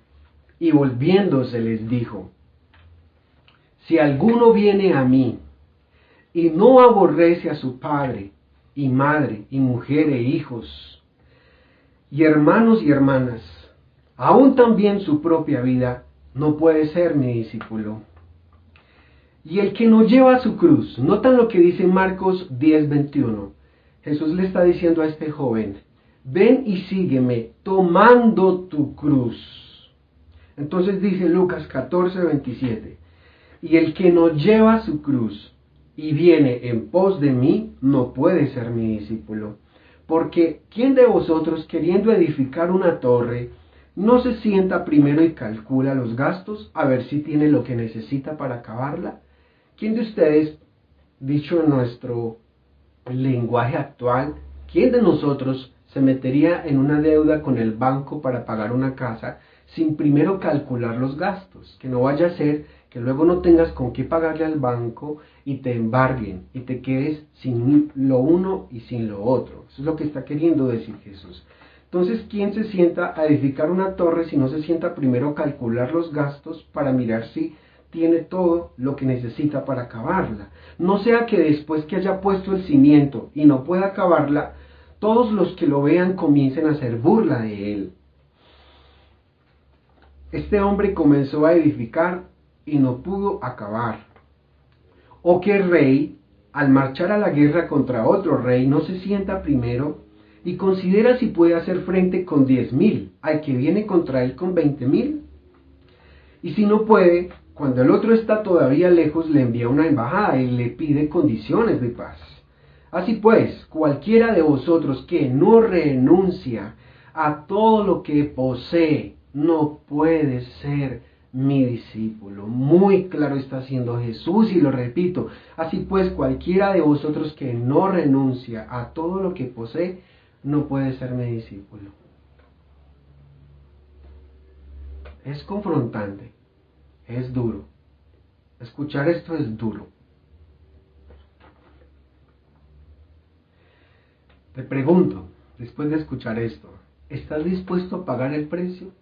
y volviéndose les dijo, si alguno viene a mí, y no aborrece a su padre, y madre, y mujer, e hijos, y hermanos y hermanas, aún también su propia vida, no puede ser mi discípulo. Y el que no lleva su cruz, notan lo que dice Marcos 10:21. Jesús le está diciendo a este joven, ven y sígueme tomando tu cruz. Entonces dice Lucas 14:27, y el que no lleva su cruz y viene en pos de mí, no puede ser mi discípulo. Porque ¿quién de vosotros, queriendo edificar una torre, no se sienta primero y calcula los gastos a ver si tiene lo que necesita para acabarla? ¿Quién de ustedes, dicho en nuestro lenguaje actual, ¿Quién de nosotros se metería en una deuda con el banco para pagar una casa sin primero calcular los gastos? Que no vaya a ser que luego no tengas con qué pagarle al banco y te embarguen y te quedes sin lo uno y sin lo otro. Eso es lo que está queriendo decir Jesús. Entonces, ¿quién se sienta a edificar una torre si no se sienta primero a calcular los gastos para mirar si tiene todo lo que necesita para acabarla? No sea que después que haya puesto el cimiento y no pueda acabarla, todos los que lo vean comiencen a hacer burla de él. Este hombre comenzó a edificar y no pudo acabar. O que el rey, al marchar a la guerra contra otro rey, no se sienta primero y considera si puede hacer frente con 10,000 al que viene contra él con 20,000. Y si no puede, cuando el otro está todavía lejos, le envía una embajada y le pide condiciones de paz. Así pues, cualquiera de vosotros que no renuncia a todo lo que posee, no puede ser mi discípulo. Muy claro está haciendo Jesús y lo repito. Así pues, cualquiera de vosotros que no renuncia a todo lo que posee, no puede ser mi discípulo. Es confrontante, es duro. Escuchar esto es duro. Te pregunto, después de escuchar esto, ¿estás dispuesto a pagar el precio?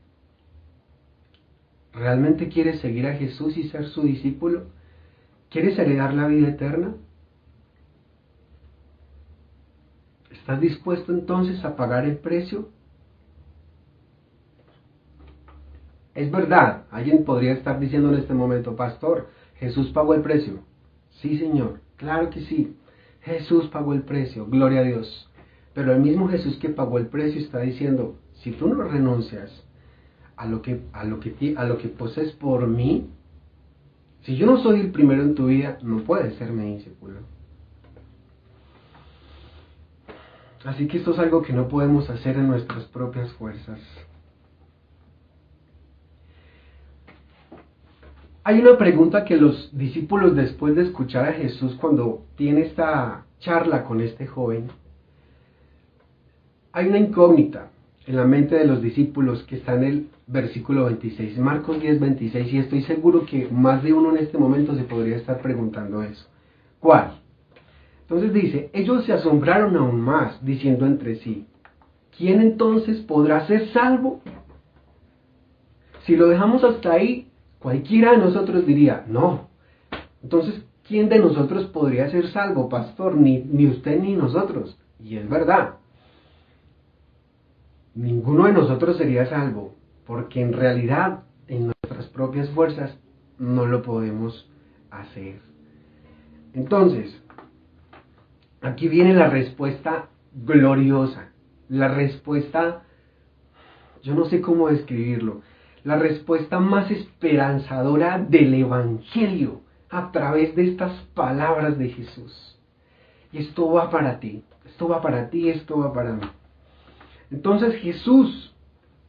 ¿Realmente quieres seguir a Jesús y ser su discípulo? ¿Quieres heredar la vida eterna? ¿Estás dispuesto entonces a pagar el precio? Es verdad, alguien podría estar diciendo en este momento, pastor, Jesús pagó el precio. Sí, Señor, claro que sí. Jesús pagó el precio, gloria a Dios. Pero el mismo Jesús que pagó el precio está diciendo, si tú no renuncias a lo que posees por mí, si yo no soy el primero en tu vida, no puedes ser mi discípulo. Así que esto es algo que no podemos hacer en nuestras propias fuerzas. Hay una pregunta que los discípulos, después de escuchar a Jesús cuando tiene esta charla con este joven, hay una incógnita en la mente de los discípulos que está en el versículo 26, Marcos 10, 26, y estoy seguro que más de uno en este momento se podría estar preguntando eso. ¿Cuál? Entonces dice, ellos se asombraron aún más, diciendo entre sí, ¿quién entonces podrá ser salvo? Si lo dejamos hasta ahí, cualquiera de nosotros diría, no. Entonces, ¿quién de nosotros podría ser salvo, pastor? Ni usted ni nosotros. Y es verdad. Ninguno de nosotros sería salvo, porque en realidad, en nuestras propias fuerzas, no lo podemos hacer. Entonces, aquí viene la respuesta gloriosa, la respuesta, yo no sé cómo describirlo, la respuesta más esperanzadora del Evangelio a través de estas palabras de Jesús. Y esto va para ti, esto va para ti, esto va para mí. Entonces Jesús,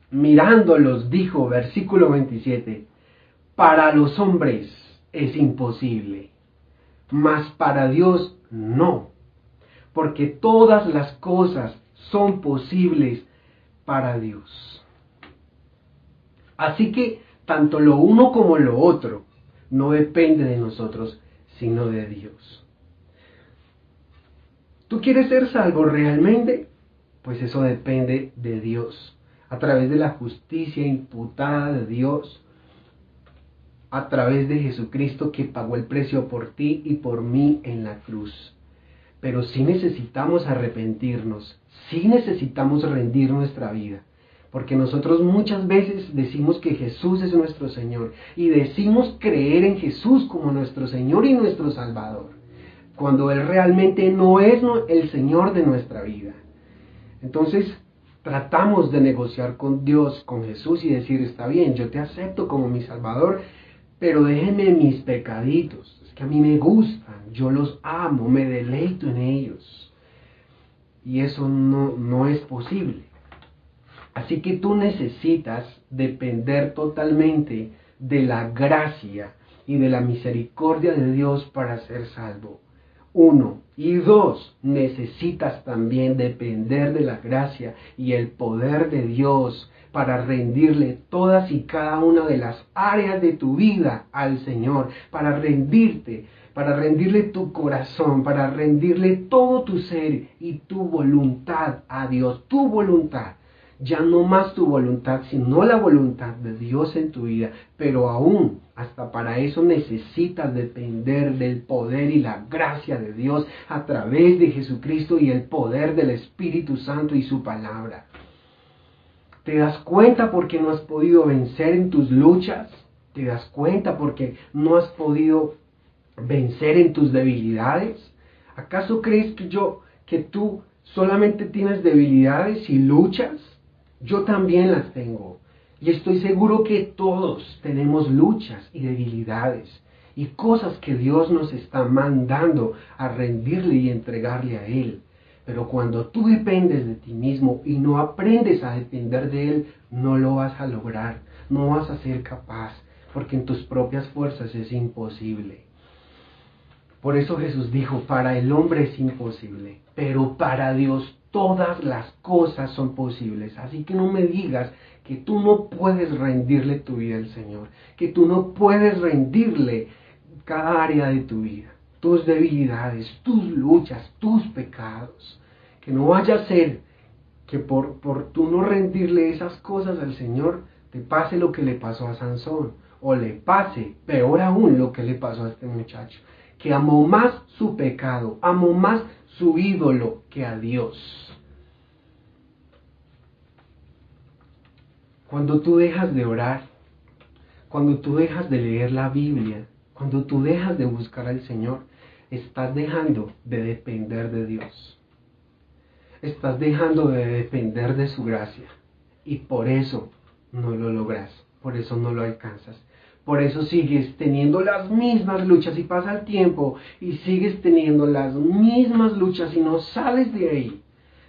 mirándolos, dijo, versículo 27, para los hombres es imposible, mas para Dios no, porque todas las cosas son posibles para Dios. Así que tanto lo uno como lo otro no depende de nosotros, sino de Dios. ¿Tú quieres ser salvo realmente? Pues eso depende de Dios, a través de la justicia imputada de Dios, a través de Jesucristo que pagó el precio por ti y por mí en la cruz. Pero sí necesitamos arrepentirnos, sí necesitamos rendir nuestra vida, porque nosotros muchas veces decimos que Jesús es nuestro Señor y decimos creer en Jesús como nuestro Señor y nuestro Salvador, cuando Él realmente no es el Señor de nuestra vida. Entonces tratamos de negociar con Dios, con Jesús y decir, está bien, yo te acepto como mi Salvador, pero déjeme mis pecaditos, es que a mí me gustan, yo los amo, me deleito en ellos. Y eso no es posible. Así que tú necesitas depender totalmente de la gracia y de la misericordia de Dios para ser salvo. uno. Y dos, necesitas también depender de la gracia y el poder de Dios para rendirle todas y cada una de las áreas de tu vida al Señor, para rendirle tu corazón, para rendirle todo tu ser y tu voluntad a Dios, tu voluntad. Ya no más tu voluntad, sino la voluntad de Dios en tu vida. Pero aún, hasta para eso necesitas depender del poder y la gracia de Dios a través de Jesucristo y el poder del Espíritu Santo y su palabra. ¿Te das cuenta porque no has podido vencer en tus luchas? ¿Te das cuenta porque no has podido vencer en tus debilidades? ¿Acaso crees que tú solamente tienes debilidades y luchas? Yo también las tengo. Y estoy seguro que todos tenemos luchas y debilidades y cosas que Dios nos está mandando a rendirle y entregarle a Él. Pero cuando tú dependes de ti mismo y no aprendes a depender de Él, no lo vas a lograr, no vas a ser capaz, porque en tus propias fuerzas es imposible. Por eso Jesús dijo, para el hombre es imposible, pero para Dios todas las cosas son posibles. Así que no me digas que tú no puedes rendirle tu vida al Señor, que tú no puedes rendirle cada área de tu vida, tus debilidades, tus luchas, tus pecados. Que no vaya a ser que por tú no rendirle esas cosas al Señor, te pase lo que le pasó a Sansón, o le pase, peor aún, lo que le pasó a este muchacho, que amó más su pecado, amó más su ídolo que a Dios. Cuando tú dejas de orar, cuando tú dejas de leer la Biblia, cuando tú dejas de buscar al Señor, estás dejando de depender de Dios. Estás dejando de depender de su gracia. Y por eso no lo logras, por eso no lo alcanzas. Por eso sigues teniendo las mismas luchas y pasa el tiempo y sigues teniendo las mismas luchas y no sales de ahí.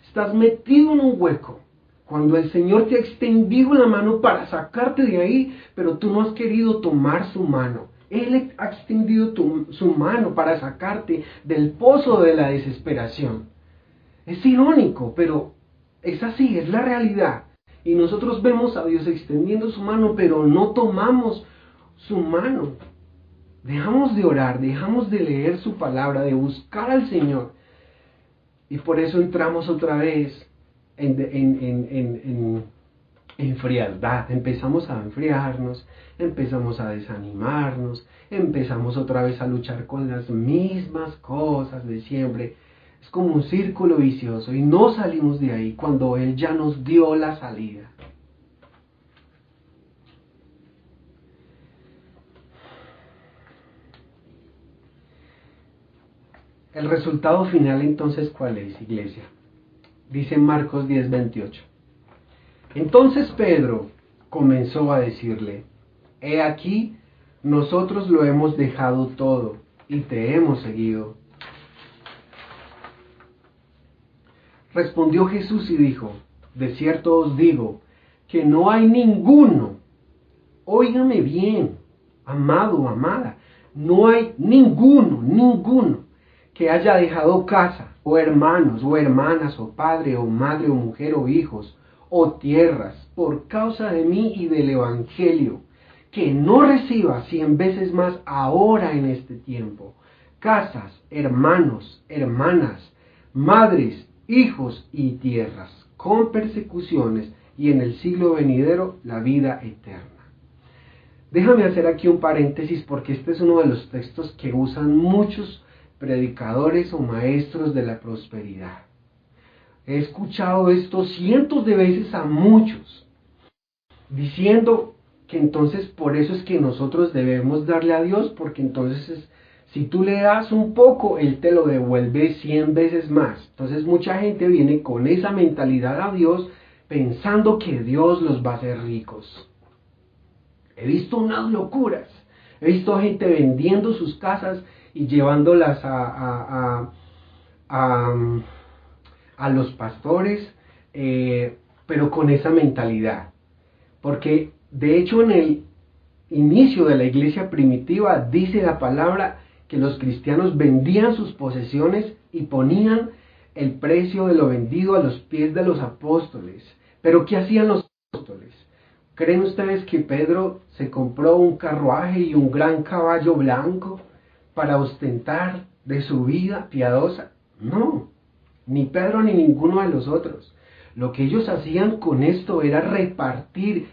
Estás metido en un hueco. Cuando el Señor te ha extendido la mano para sacarte de ahí, pero tú no has querido tomar su mano. Él ha extendido su mano para sacarte del pozo de la desesperación. Es irónico, pero es así, es la realidad. Y nosotros vemos a Dios extendiendo su mano, pero no tomamos su mano. Dejamos de orar, dejamos de leer su palabra, de buscar al Señor. Y por eso entramos otra vez en frialdad. Empezamos a enfriarnos, empezamos a desanimarnos, empezamos otra vez a luchar con las mismas cosas de siempre. Es como un círculo vicioso y no salimos de ahí cuando Él ya nos dio la salida. El resultado final entonces, ¿cuál es, iglesia? Dice Marcos 10:28. Entonces Pedro comenzó a decirle, he aquí, nosotros lo hemos dejado todo y te hemos seguido. Respondió Jesús y dijo, de cierto os digo, que no hay ninguno, óigame bien, amado o amada, no hay ninguno que haya dejado casa, o hermanos, o hermanas, o padre, o madre, o mujer, o hijos, o tierras, por causa de mí y del Evangelio, que no reciba 100 veces más ahora en este tiempo, casas, hermanos, hermanas, madres, hijos y tierras, con persecuciones, y en el siglo venidero la vida eterna. Déjame hacer aquí un paréntesis porque este es uno de los textos que usan muchos predicadores o maestros de la prosperidad. He escuchado esto cientos de veces a muchos, diciendo que entonces por eso es que nosotros debemos darle a Dios, porque entonces si tú le das un poco, Él te lo devuelve 100 veces más. Entonces mucha gente viene con esa mentalidad a Dios pensando que Dios los va a hacer ricos. He visto unas locuras. He visto gente vendiendo sus casas y llevándolas a los pastores, pero con esa mentalidad. Porque de hecho en el inicio de la iglesia primitiva dice la palabra que los cristianos vendían sus posesiones y ponían el precio de lo vendido a los pies de los apóstoles. Pero ¿qué hacían los apóstoles? ¿Creen ustedes que Pedro se compró un carruaje y un gran caballo blanco para ostentar de su vida piadosa? No, ni Pedro ni ninguno de los otros. Lo que ellos hacían con esto era repartir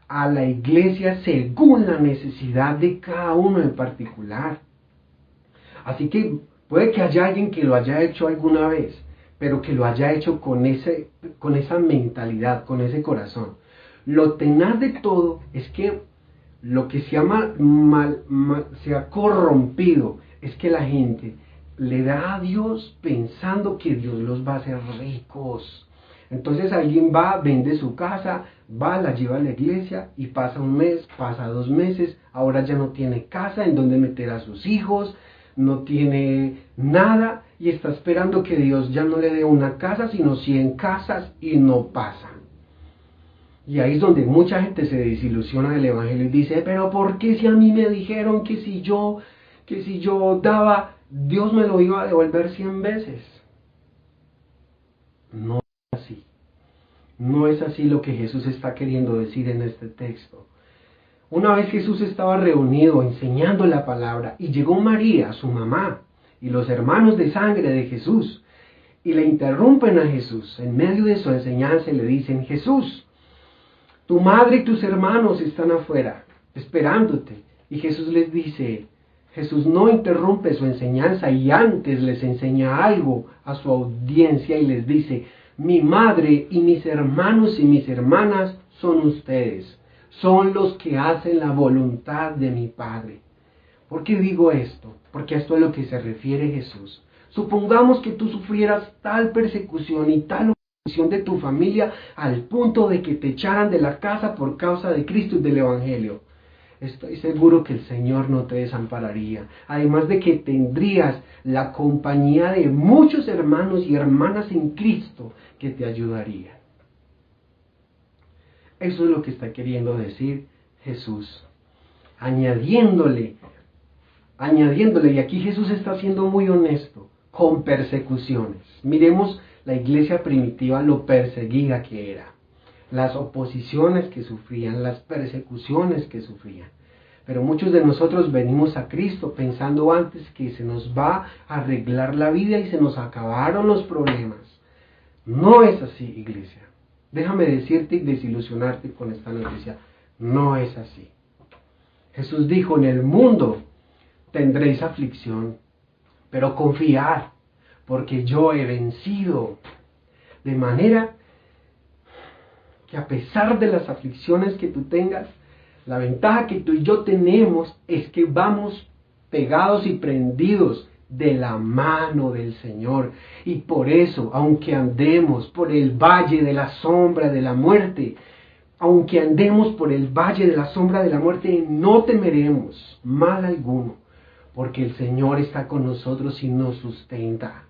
a la iglesia según la necesidad de cada uno en particular. Así que puede que haya alguien que lo haya hecho alguna vez, pero que lo haya hecho con esa mentalidad, con ese corazón. Lo tenaz de todo es que lo que se ha corrompido es que la gente le da a Dios pensando que Dios los va a hacer ricos. Entonces alguien va, vende su casa, va, la lleva a la iglesia y pasa un mes, pasa 2 meses, ahora ya no tiene casa en donde meter a sus hijos, no tiene nada y está esperando que Dios ya no le dé una casa, sino 100 casas y no pasa. Y ahí es donde mucha gente se desilusiona del evangelio y dice, pero ¿por qué si a mí me dijeron que si yo daba, Dios me lo iba a devolver 100 veces? No es así. No es así lo que Jesús está queriendo decir en este texto. Una vez Jesús estaba reunido enseñando la palabra y llegó María, su mamá, y los hermanos de sangre de Jesús, y le interrumpen a Jesús en medio de su enseñanza y le dicen, Jesús, tu madre y tus hermanos están afuera, esperándote. Y Jesús les dice, Jesús no interrumpe su enseñanza y antes les enseña algo a su audiencia y les dice, mi madre y mis hermanos y mis hermanas son ustedes, son los que hacen la voluntad de mi Padre. ¿Por qué digo esto? Porque esto es a lo que se refiere Jesús. Supongamos que tú sufrieras tal persecución y tal de tu familia al punto de que te echaran de la casa por causa de Cristo y del Evangelio. Estoy seguro que el Señor no te desampararía. Además de que tendrías la compañía de muchos hermanos y hermanas en Cristo que te ayudarían. Eso es lo que está queriendo decir Jesús. Añadiéndole, y aquí Jesús está siendo muy honesto, con persecuciones. Miremos la iglesia primitiva, lo perseguida que era, las oposiciones que sufrían, las persecuciones que sufrían. Pero muchos de nosotros venimos a Cristo pensando antes que se nos va a arreglar la vida y se nos acabaron los problemas. No es así, iglesia. Déjame decirte y desilusionarte con esta noticia. No es así. Jesús dijo, en el mundo tendréis aflicción, pero confiad, porque yo he vencido. De manera que a pesar de las aflicciones que tú tengas, la ventaja que tú y yo tenemos es que vamos pegados y prendidos de la mano del Señor. Y por eso, aunque andemos por el valle de la sombra de la muerte, aunque andemos por el valle de la sombra de la muerte, no temeremos mal alguno, porque el Señor está con nosotros y nos sustenta.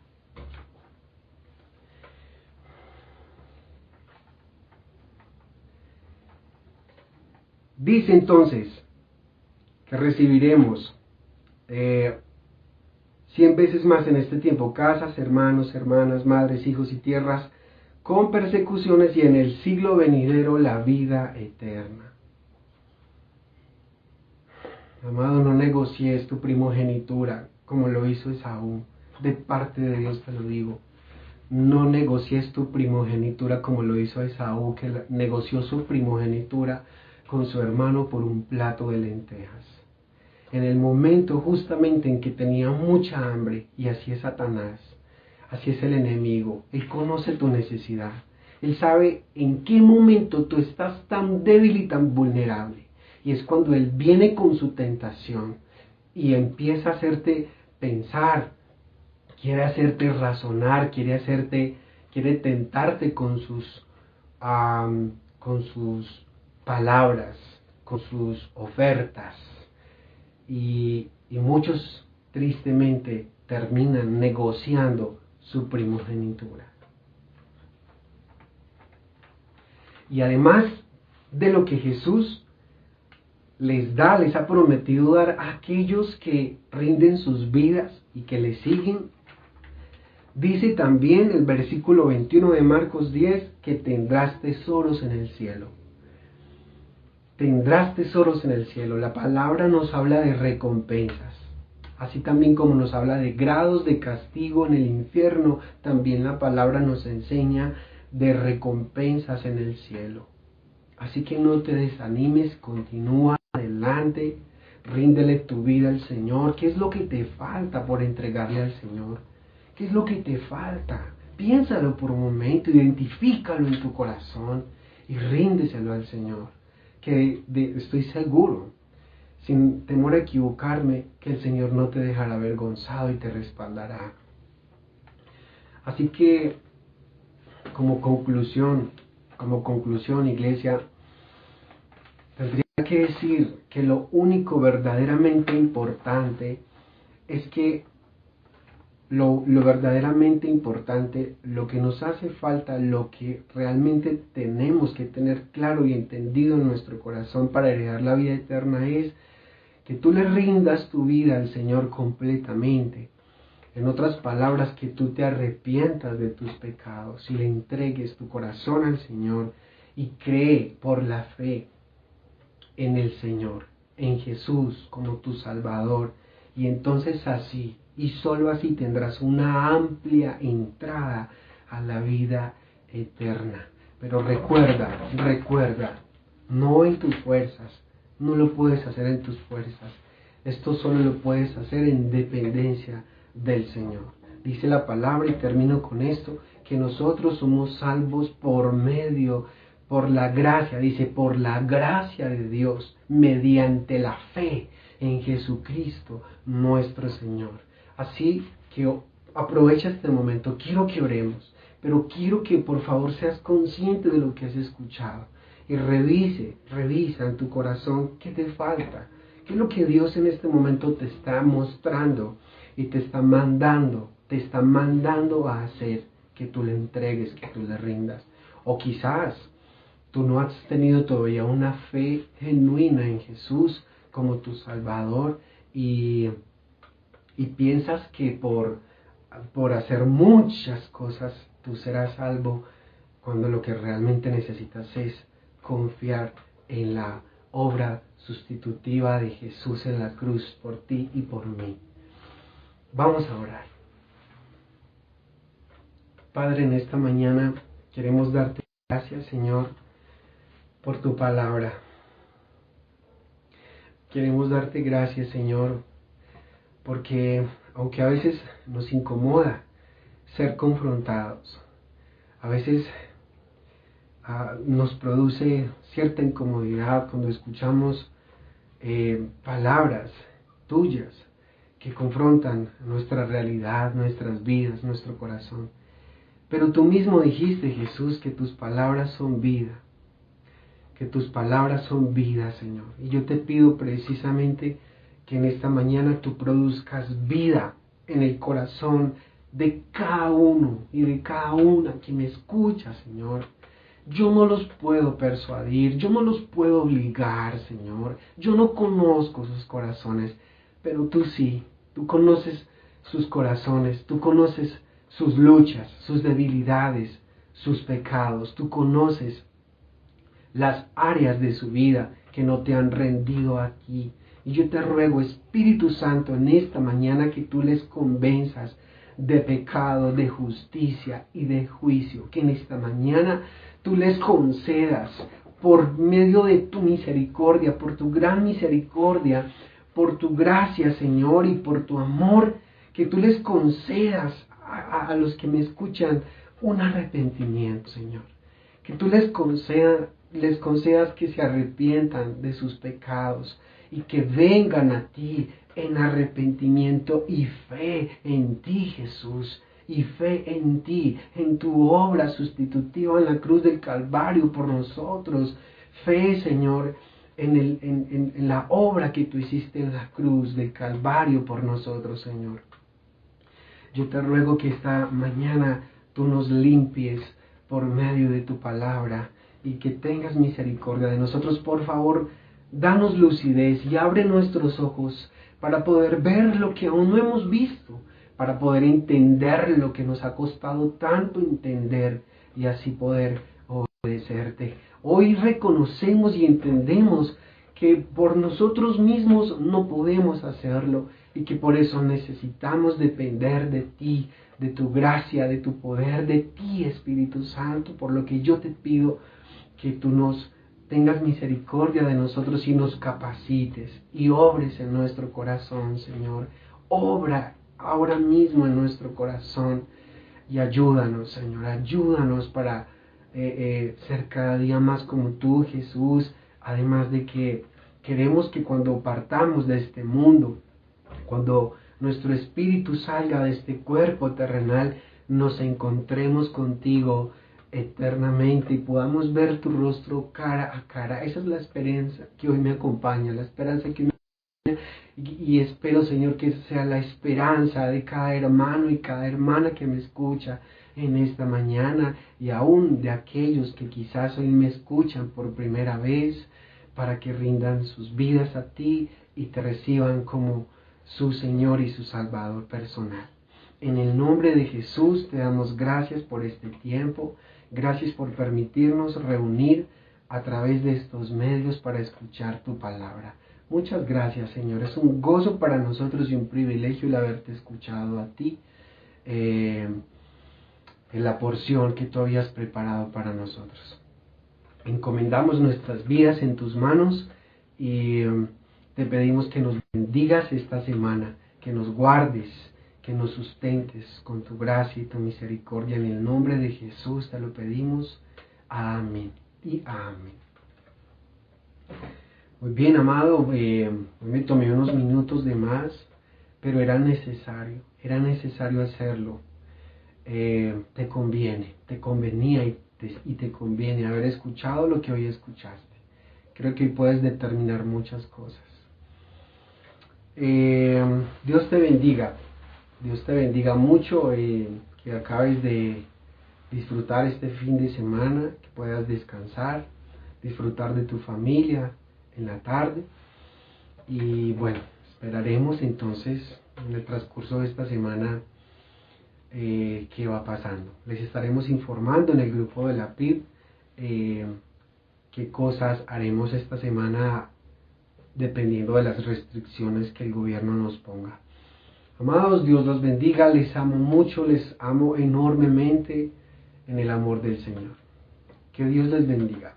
Dice entonces que recibiremos 100 veces más en este tiempo casas, hermanos, hermanas, madres, hijos y tierras, con persecuciones y en el siglo venidero la vida eterna. Amado, no negocies tu primogenitura como lo hizo Esaú. De parte de Dios te lo digo. No negocies tu primogenitura como lo hizo Esaú, que negoció su primogenitura con su hermano por un plato de lentejas. En el momento justamente en que tenía mucha hambre, y así es Satanás, así es el enemigo, él conoce tu necesidad, él sabe en qué momento tú estás tan débil y tan vulnerable, y es cuando él viene con su tentación y empieza a hacerte pensar, quiere hacerte razonar, quiere tentarte con sus palabras, con sus ofertas, y muchos tristemente terminan negociando su primogenitura. Y además de lo que Jesús les ha prometido dar a aquellos que rinden sus vidas y que le siguen. Dice también el versículo 21 de Marcos 10 que tendrás tesoros en el cielo. Tendrás tesoros en el cielo. La palabra nos habla de recompensas. Así también como nos habla de grados de castigo en el infierno, también la palabra nos enseña de recompensas en el cielo. Así que no te desanimes, continúa adelante, ríndele tu vida al Señor. ¿Qué es lo que te falta por entregarle al Señor? ¿Qué es lo que te falta? Piénsalo por un momento, identifícalo en tu corazón y ríndeselo al Señor. Que estoy seguro, sin temor a equivocarme, que el Señor no te dejará avergonzado y te respaldará. Así que, como conclusión, iglesia, tendría que decir que lo único verdaderamente importante es que lo verdaderamente importante, lo que nos hace falta, lo que realmente tenemos que tener claro y entendido en nuestro corazón para heredar la vida eterna es que tú le rindas tu vida al Señor completamente. En otras palabras, que tú te arrepientas de tus pecados y le entregues tu corazón al Señor y cree por la fe en el Señor, en Jesús como tu Salvador. Y entonces así, y solo así tendrás una amplia entrada a la vida eterna. Pero recuerda, no en tus fuerzas, no lo puedes hacer en tus fuerzas. Esto solo lo puedes hacer en dependencia del Señor. Dice la palabra, y termino con esto, que nosotros somos salvos por la gracia, dice, por la gracia de Dios, mediante la fe en Jesucristo nuestro Señor. Así que aprovecha este momento, quiero que oremos, pero quiero que por favor seas consciente de lo que has escuchado y revisa en tu corazón qué te falta, qué es lo que Dios en este momento te está mostrando y te está mandando a hacer, que tú le entregues, que tú le rindas. O quizás tú no has tenido todavía una fe genuina en Jesús como tu Salvador y piensas que por hacer muchas cosas tú serás salvo, cuando lo que realmente necesitas es confiar en la obra sustitutiva de Jesús en la cruz por ti y por mí. Vamos a orar. Padre, en esta mañana queremos darte gracias, Señor, por tu palabra. Queremos darte gracias, Señor, porque aunque a veces nos incomoda ser confrontados, a veces nos produce cierta incomodidad cuando escuchamos palabras tuyas que confrontan nuestra realidad, nuestras vidas, nuestro corazón. Pero tú mismo dijiste, Jesús, que tus palabras son vida, que tus palabras son vida, Señor. Y yo te pido precisamente que en esta mañana tú produzcas vida en el corazón de cada uno y de cada una que me escucha, Señor. Yo no los puedo persuadir, yo no los puedo obligar, Señor. Yo no conozco sus corazones, pero tú sí. Tú conoces sus corazones, tú conoces sus luchas, sus debilidades, sus pecados. Tú conoces las áreas de su vida que no te han rendido aquí. Y yo te ruego, Espíritu Santo, en esta mañana que tú les convenzas de pecado, de justicia y de juicio. Que en esta mañana tú les concedas, por medio de tu misericordia, por tu gran misericordia, por tu gracia, Señor, y por tu amor, que tú les concedas a los que me escuchan un arrepentimiento, Señor. Que tú les concedas que se arrepientan de sus pecados y que vengan a ti en arrepentimiento y fe en ti, Jesús, y fe en ti, en tu obra sustitutiva en la cruz del Calvario por nosotros. Fe, Señor, en la obra que tú hiciste en la cruz del Calvario por nosotros, Señor. Yo te ruego que esta mañana tú nos limpies por medio de tu palabra y que tengas misericordia de nosotros. Por favor, danos lucidez y abre nuestros ojos para poder ver lo que aún no hemos visto, para poder entender lo que nos ha costado tanto entender y así poder obedecerte. Hoy reconocemos y entendemos que por nosotros mismos no podemos hacerlo y que por eso necesitamos depender de ti, de tu gracia, de tu poder, de ti, Espíritu Santo, por lo que yo te pido que tú nos tengas misericordia de nosotros y nos capacites y obres en nuestro corazón, Señor. Obra ahora mismo en nuestro corazón y ayúdanos, Señor, ayúdanos para ser cada día más como tú, Jesús, además de que queremos que cuando partamos de este mundo, cuando nuestro espíritu salga de este cuerpo terrenal, nos encontremos contigo eternamente y podamos ver tu rostro cara a cara. Esa es la esperanza que hoy me acompaña, la esperanza que me y espero, Señor, que esa sea la esperanza de cada hermano y cada hermana que me escucha en esta mañana y aún de aquellos que quizás hoy me escuchan por primera vez, para que rindan sus vidas a ti y te reciban como su Señor y su Salvador personal. En el nombre de Jesús te damos gracias por este tiempo, gracias por permitirnos reunir a través de estos medios para escuchar tu palabra. Muchas gracias, Señor. Es un gozo para nosotros y un privilegio el haberte escuchado a ti, en la porción que tú habías preparado para nosotros. Encomendamos nuestras vidas en tus manos y te pedimos que nos bendigas esta semana, que nos guardes, que nos sustentes con tu gracia y tu misericordia. En el nombre de Jesús te lo pedimos. Amén y amén. Muy bien, amado, me tomé unos minutos de más, pero era necesario hacerlo. Te convenía y te conviene haber escuchado lo que hoy escuchaste. Creo que hoy puedes determinar muchas cosas. Dios te bendiga mucho, que acabes de disfrutar este fin de semana, que puedas descansar, disfrutar de tu familia en la tarde y bueno, esperaremos entonces en el transcurso de esta semana qué va pasando. Les estaremos informando en el grupo de la PIB qué cosas haremos esta semana dependiendo de las restricciones que el gobierno nos ponga. Amados, Dios los bendiga, les amo mucho, les amo enormemente en el amor del Señor. Que Dios les bendiga.